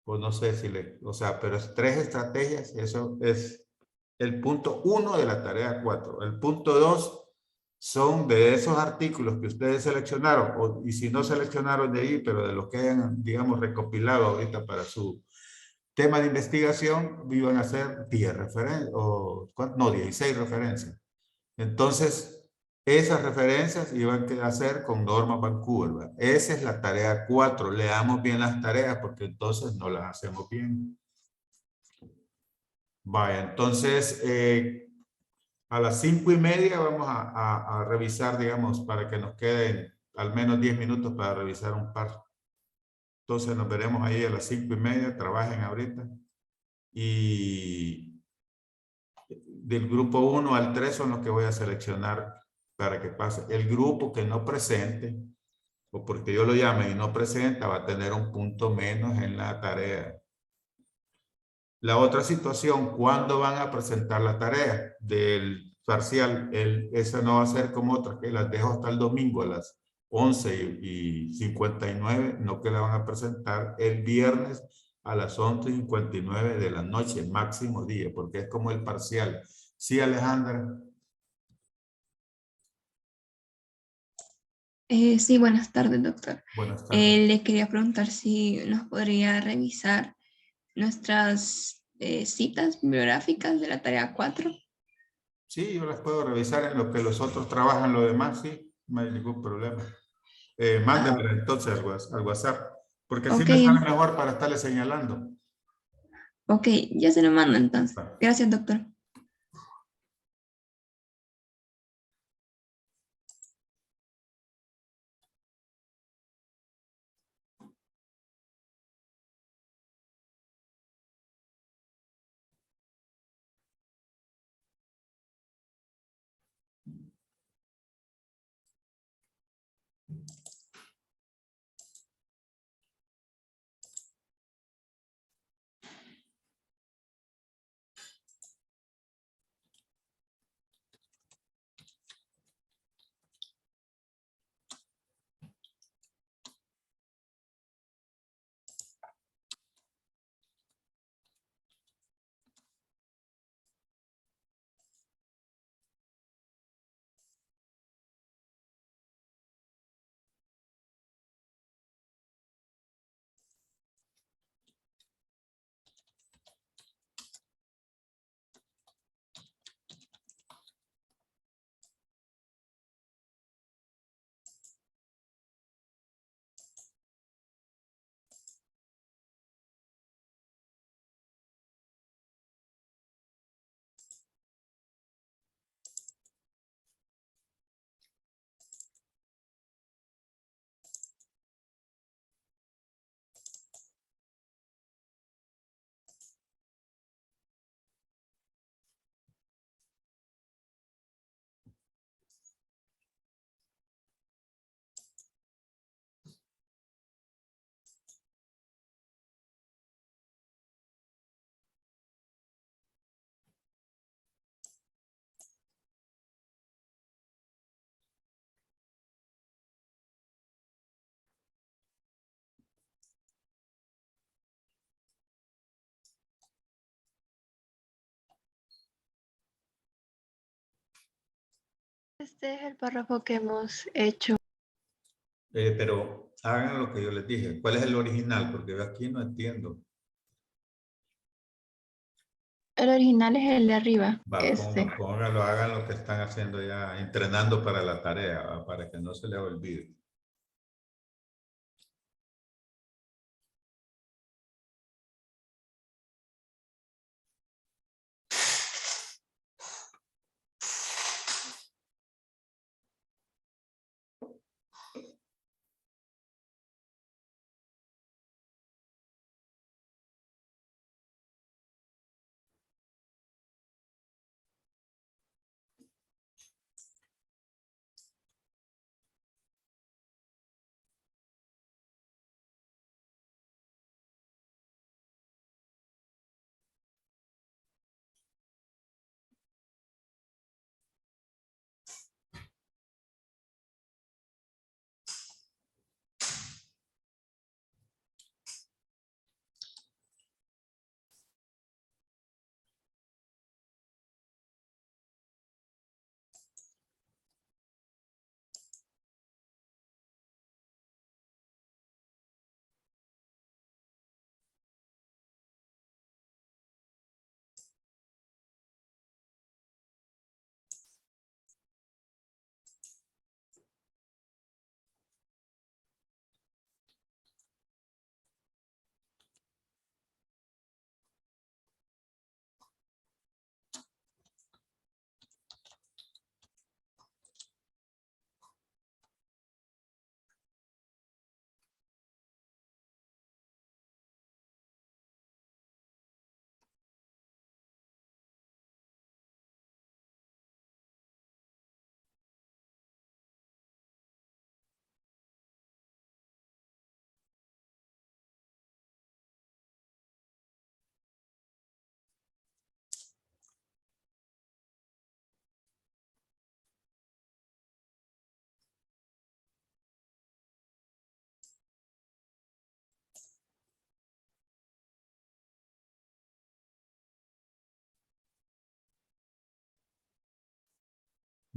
O no sé si o sea, pero es 3 estrategias. Eso es el punto 1 de la tarea 4. El punto 2 son de esos artículos que ustedes seleccionaron, y si no seleccionaron de ahí, pero de los que hayan, digamos, recopilado ahorita para su tema de investigación, iban a hacer 10 referencias, no, 16 referencias. Entonces, esas referencias iban a hacer con Norma Vancouver, ¿verdad? Esa es la tarea 4. Leamos bien las tareas porque entonces no las hacemos bien. Vaya, entonces, a las 5:30 vamos a revisar, digamos, para que nos queden al menos 10 minutos para revisar un par. Entonces nos veremos ahí a las 5:30, trabajen ahorita. Y del grupo 1 al 3 son los que voy a seleccionar para que pase. El grupo que no presente, o porque yo lo llame y no presenta, va a tener un punto menos en la tarea. La otra situación, ¿cuándo van a presentar la tarea del parcial? Esa no va a ser como otra, que las dejo hasta el domingo a las 11 y 59, no que la van a presentar el viernes a las 11:59 de la noche, máximo día, porque es como el parcial. Sí, Alejandra. Sí, buenas tardes, doctor. Buenas tardes. Le quería preguntar si nos podría revisar nuestras citas bibliográficas de la tarea 4. Sí, yo las puedo revisar en lo que los otros trabajan, lo demás, sí, no hay ningún problema. Mándemela entonces al WhatsApp, porque así Ok, me sale mejor para estarle señalando. ok, ya se lo mando entonces. Va. Gracias, doctor. Este es el párrafo que hemos hecho. Pero hagan lo que yo les dije. ¿Cuál es el original? Porque yo aquí no entiendo. El original es el de arriba, Va, este. pónganlo, hagan lo que están haciendo ya, entrenando para la tarea, ¿va? Para que no se les olvide.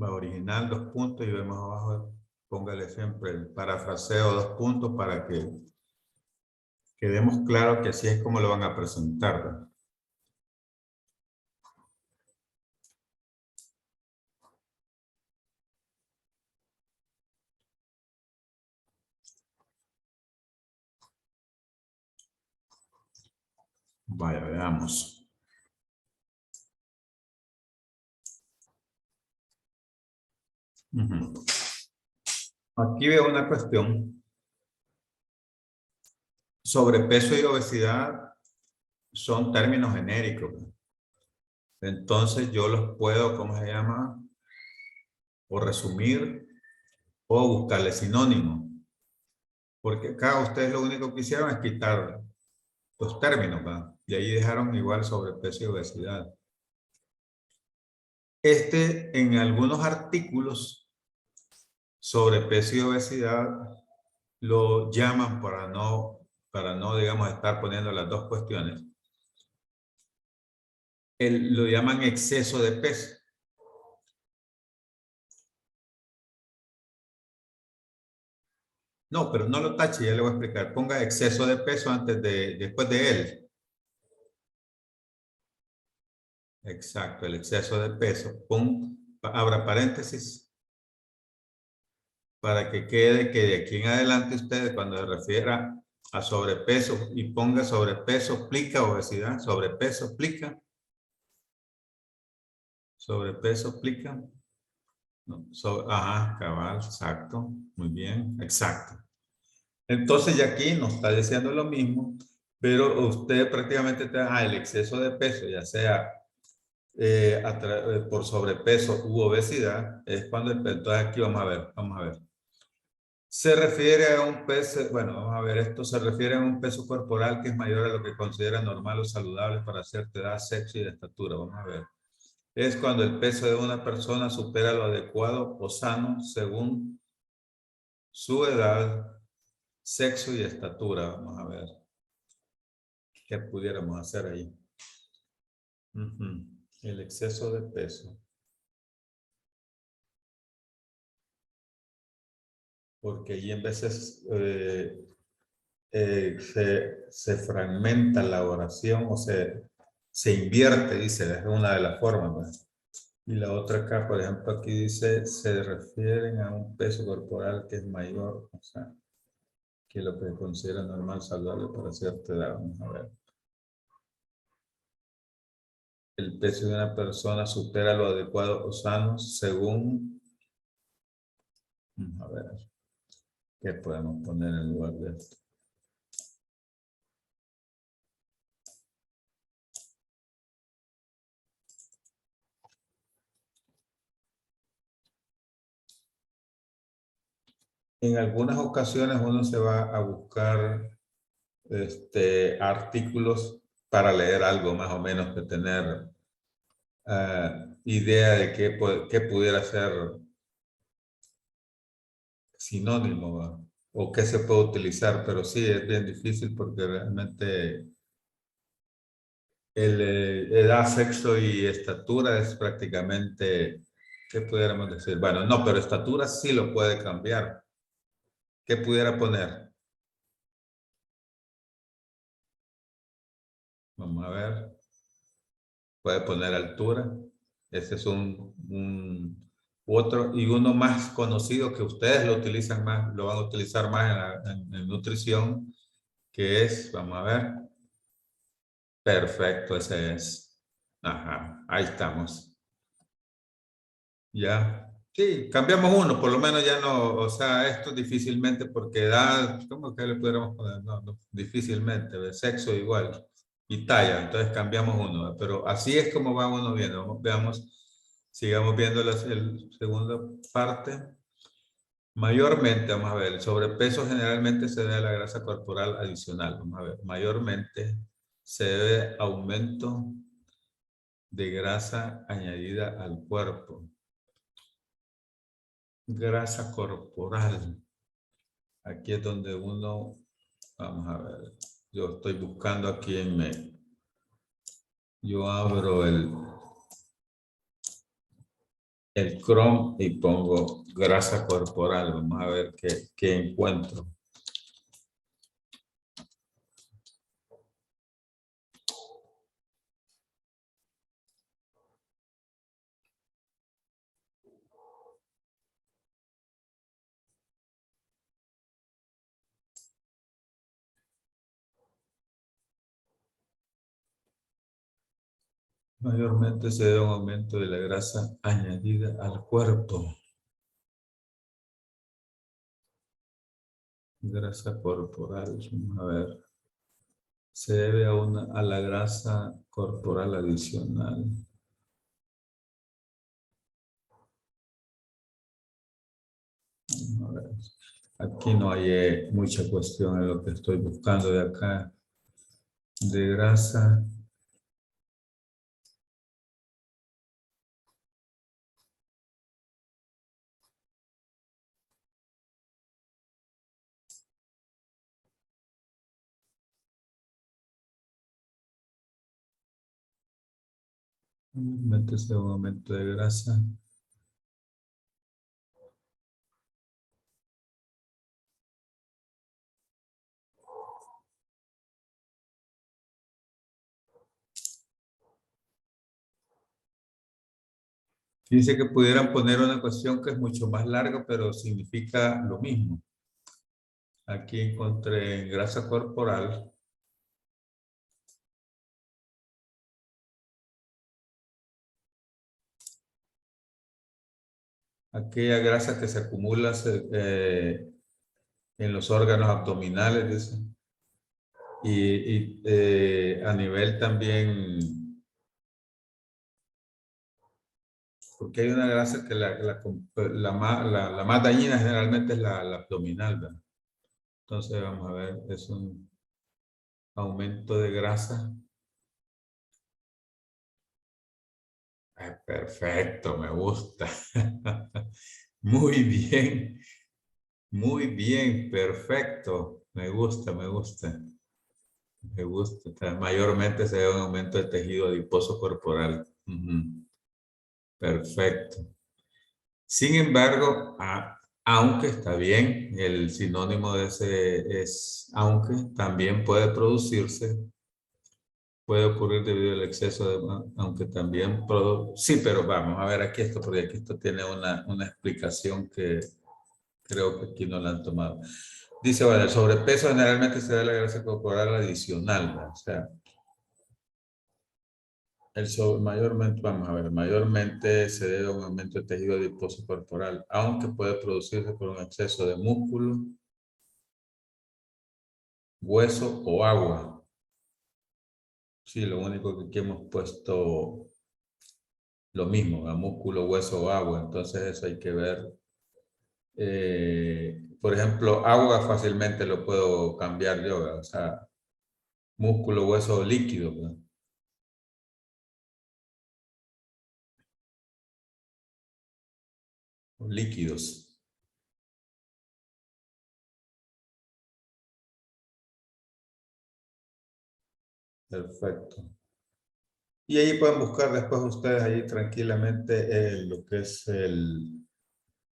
Va original, 2 puntos, y vemos abajo, póngale siempre el parafraseo, 2 puntos, para que quedemos claro que así es como lo van a presentar, ¿verdad? Vaya, veamos. Ujú. Aquí veo una cuestión. Sobrepeso y obesidad son términos genéricos. Entonces yo los puedo, ¿cómo se llama? O resumir o buscarle sinónimo. Porque acá ustedes lo único que hicieron es quitar los términos, ¿verdad? Y ahí dejaron igual sobrepeso y obesidad. En algunos artículos, sobrepeso y obesidad lo llaman para no, digamos, estar poniendo las dos cuestiones. Lo llaman exceso de peso. No, pero no lo tache, ya le voy a explicar. Ponga exceso de peso después de él. Exacto, el exceso de peso. Abra paréntesis para que quede que de aquí en adelante ustedes, cuando se refiera a sobrepeso y ponga sobrepeso, explica obesidad, sobrepeso, explica. Sobrepeso, explica. No, ajá, cabal, exacto. Muy bien, exacto. Entonces ya aquí nos está diciendo lo mismo, pero usted prácticamente el exceso de peso, ya sea por sobrepeso u obesidad, es cuando entonces aquí vamos a ver. Se refiere a un peso, bueno, vamos a ver, esto se refiere a un peso corporal que es mayor a lo que considera normal o saludable para cierta edad, sexo y estatura. Vamos a ver. Es cuando el peso de una persona supera lo adecuado o sano según su edad, sexo y estatura. Vamos a ver qué pudiéramos hacer ahí. El exceso de peso. Porque allí en veces se fragmenta la oración o se invierte, dice, es una de las formas, ¿verdad? Y la otra acá, por ejemplo, aquí dice, se refieren a un peso corporal que es mayor, o sea, que lo que considera normal, saludable para cierta edad. Vamos a ver. El peso de una persona supera lo adecuado o sano según... Vamos a ver. ¿Qué podemos poner en lugar de esto? En algunas ocasiones uno se va a buscar artículos para leer algo más o menos, que tener idea de qué pudiera ser sinónimo, ¿va? O qué se puede utilizar, pero sí es bien difícil porque realmente edad, sexo y estatura es prácticamente, ¿qué pudiéramos decir? Bueno, no, pero estatura sí lo puede cambiar. ¿Qué pudiera poner? Vamos a ver. Puede poner altura. Ese es otro. Y uno más conocido que ustedes lo utilizan más, lo van a utilizar más en nutrición, que es, vamos a ver. Perfecto, ese es. Ajá, ahí estamos. Ya. Sí, cambiamos uno, por lo menos ya no, o sea, esto difícilmente porque edad, ¿cómo que le pudiéramos poner? No, difícilmente, sexo igual, y talla, entonces cambiamos uno, pero así es como va uno viendo. Veamos, sigamos viendo la segunda parte. Mayormente, vamos a ver, el sobrepeso generalmente se debe a la grasa corporal adicional, vamos a ver, mayormente se debe a aumento de grasa añadida al cuerpo. Grasa corporal. Aquí es donde uno, vamos a ver, yo estoy buscando aquí yo abro el Chrome y pongo grasa corporal. Vamos a ver qué encuentro. Mayormente se da un aumento de la grasa añadida al cuerpo. Grasa corporal, vamos a ver. Se debe a la grasa corporal adicional. Vamos a ver. Aquí no hay mucha cuestión en lo que estoy buscando de acá. De grasa. Métese un aumento de grasa. Dice que pudieran poner una cuestión que es mucho más larga, pero significa lo mismo. Aquí encontré grasa corporal. Aquella grasa que se acumula en los órganos abdominales, dice. Y a nivel también, porque hay una grasa que la más dañina generalmente es la abdominal, ¿verdad? Entonces vamos a ver, es un aumento de grasa. Perfecto, me gusta. Muy bien, perfecto. Me gusta, me gusta. Me gusta. Mayormente se ve un aumento de tejido adiposo corporal. Perfecto. Sin embargo, aunque está bien, el sinónimo de ese es aunque, también puede producirse, puede ocurrir debido al exceso de, aunque también, sí, pero vamos a ver aquí esto, porque aquí esto tiene una explicación que creo que aquí no la han tomado. Dice, bueno, el sobrepeso generalmente se da la grasa corporal adicional, ¿verdad? O sea, mayormente, vamos a ver, mayormente se debe a un aumento de tejido adiposo corporal, aunque puede producirse por un exceso de músculo, hueso o agua. Sí, lo único que aquí hemos puesto lo mismo, a músculo, hueso o agua, entonces eso hay que ver. Por ejemplo, agua fácilmente lo puedo cambiar yo, ¿verdad? O sea, músculo, hueso o líquido, ¿verdad? O líquidos. Perfecto. Y ahí pueden buscar después ustedes ahí tranquilamente lo que es el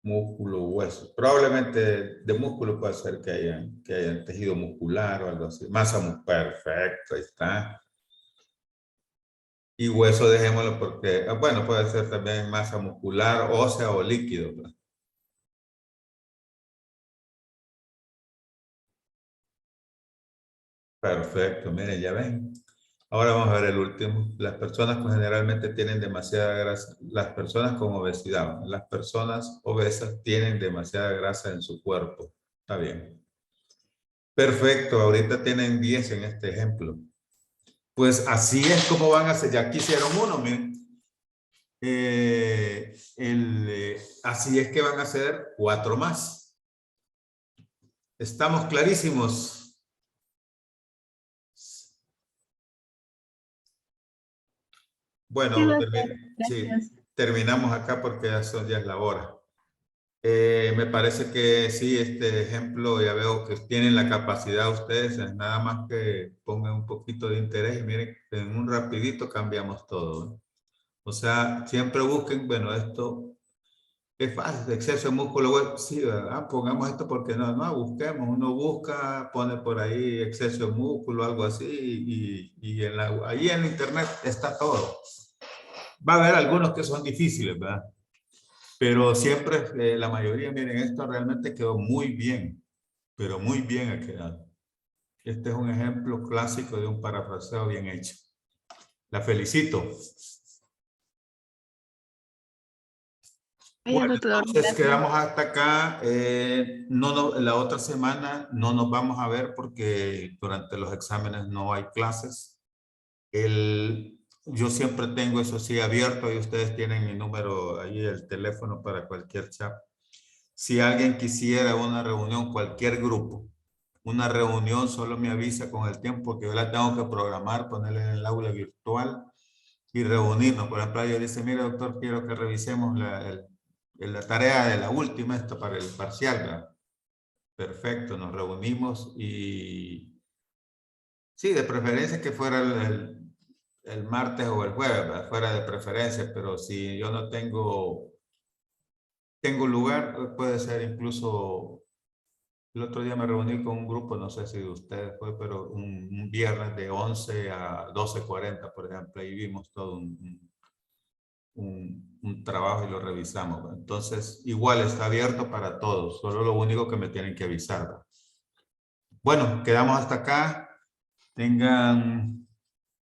músculo hueso. Probablemente de músculo puede ser que hayan tejido muscular o algo así. Masa muscular, perfecto, ahí está. Y hueso dejémoslo porque, bueno, puede ser también masa muscular, ósea o líquido, ¿verdad? Perfecto, miren, ya ven. Ahora vamos a ver el último. Las personas que generalmente tienen demasiada grasa, las personas con obesidad, las personas obesas tienen demasiada grasa en su cuerpo. Está bien. Perfecto, ahorita tienen 10 en este ejemplo. Pues así es como van a hacer, ya quisieron uno, miren. Así es que van a hacer 4 más. ¿Estamos clarísimos? Bueno, sí, terminamos acá porque ya es la hora. Me parece que sí, este ejemplo ya veo que tienen la capacidad ustedes, es nada más que pongan un poquito de interés y miren, en un rapidito cambiamos todo, ¿eh? O sea, siempre busquen, bueno, esto Es fácil, exceso de músculo web, sí, ¿verdad? Pongamos esto porque no, busquemos, uno busca, pone por ahí exceso de músculo, algo así, y ahí en internet está todo. Va a haber algunos que son difíciles, ¿verdad? Pero siempre, la mayoría, miren, esto realmente quedó muy bien, pero muy bien ha quedado. Este es un ejemplo clásico de un parafraseo bien hecho. La felicito. Bueno, entonces quedamos hasta acá. La otra semana no nos vamos a ver porque durante los exámenes no hay clases. Yo siempre tengo eso sí abierto y ustedes tienen mi número ahí, el teléfono para cualquier chat. Si alguien quisiera una reunión, cualquier grupo, una reunión, solo me avisa con el tiempo que yo la tengo que programar, ponerla en el aula virtual y reunirnos. Por ejemplo, yo dice, mire doctor, quiero que revisemos la tarea de la última, esto para el parcial, ¿verdad? Perfecto, nos reunimos y sí, de preferencia que fuera el martes o el jueves, ¿verdad? Fuera de preferencia, pero si yo no tengo lugar, puede ser incluso, el otro día me reuní con un grupo, no sé si de ustedes fue, pero un viernes de 11 a 12:40, por ejemplo, ahí vimos todo un trabajo y lo revisamos. Entonces, igual está abierto para todos, solo lo único que me tienen que avisar, ¿verdad? Bueno, quedamos hasta acá. Tengan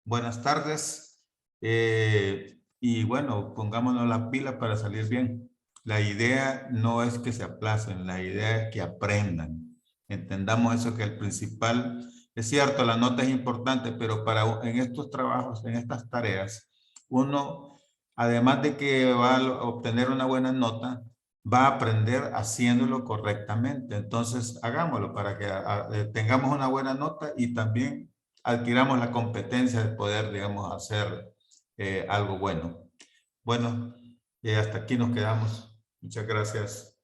buenas tardes. Y bueno, pongámonos la pila para salir bien. La idea no es que se aplacen, la idea es que aprendan. Entendamos eso, que el principal, es cierto, la nota es importante, pero en estos trabajos, en estas tareas, uno, además de que va a obtener una buena nota, va a aprender haciéndolo correctamente. Entonces, hagámoslo para que tengamos una buena nota y también adquiramos la competencia de poder, digamos, hacer algo bueno. Bueno, hasta aquí nos quedamos. Muchas gracias.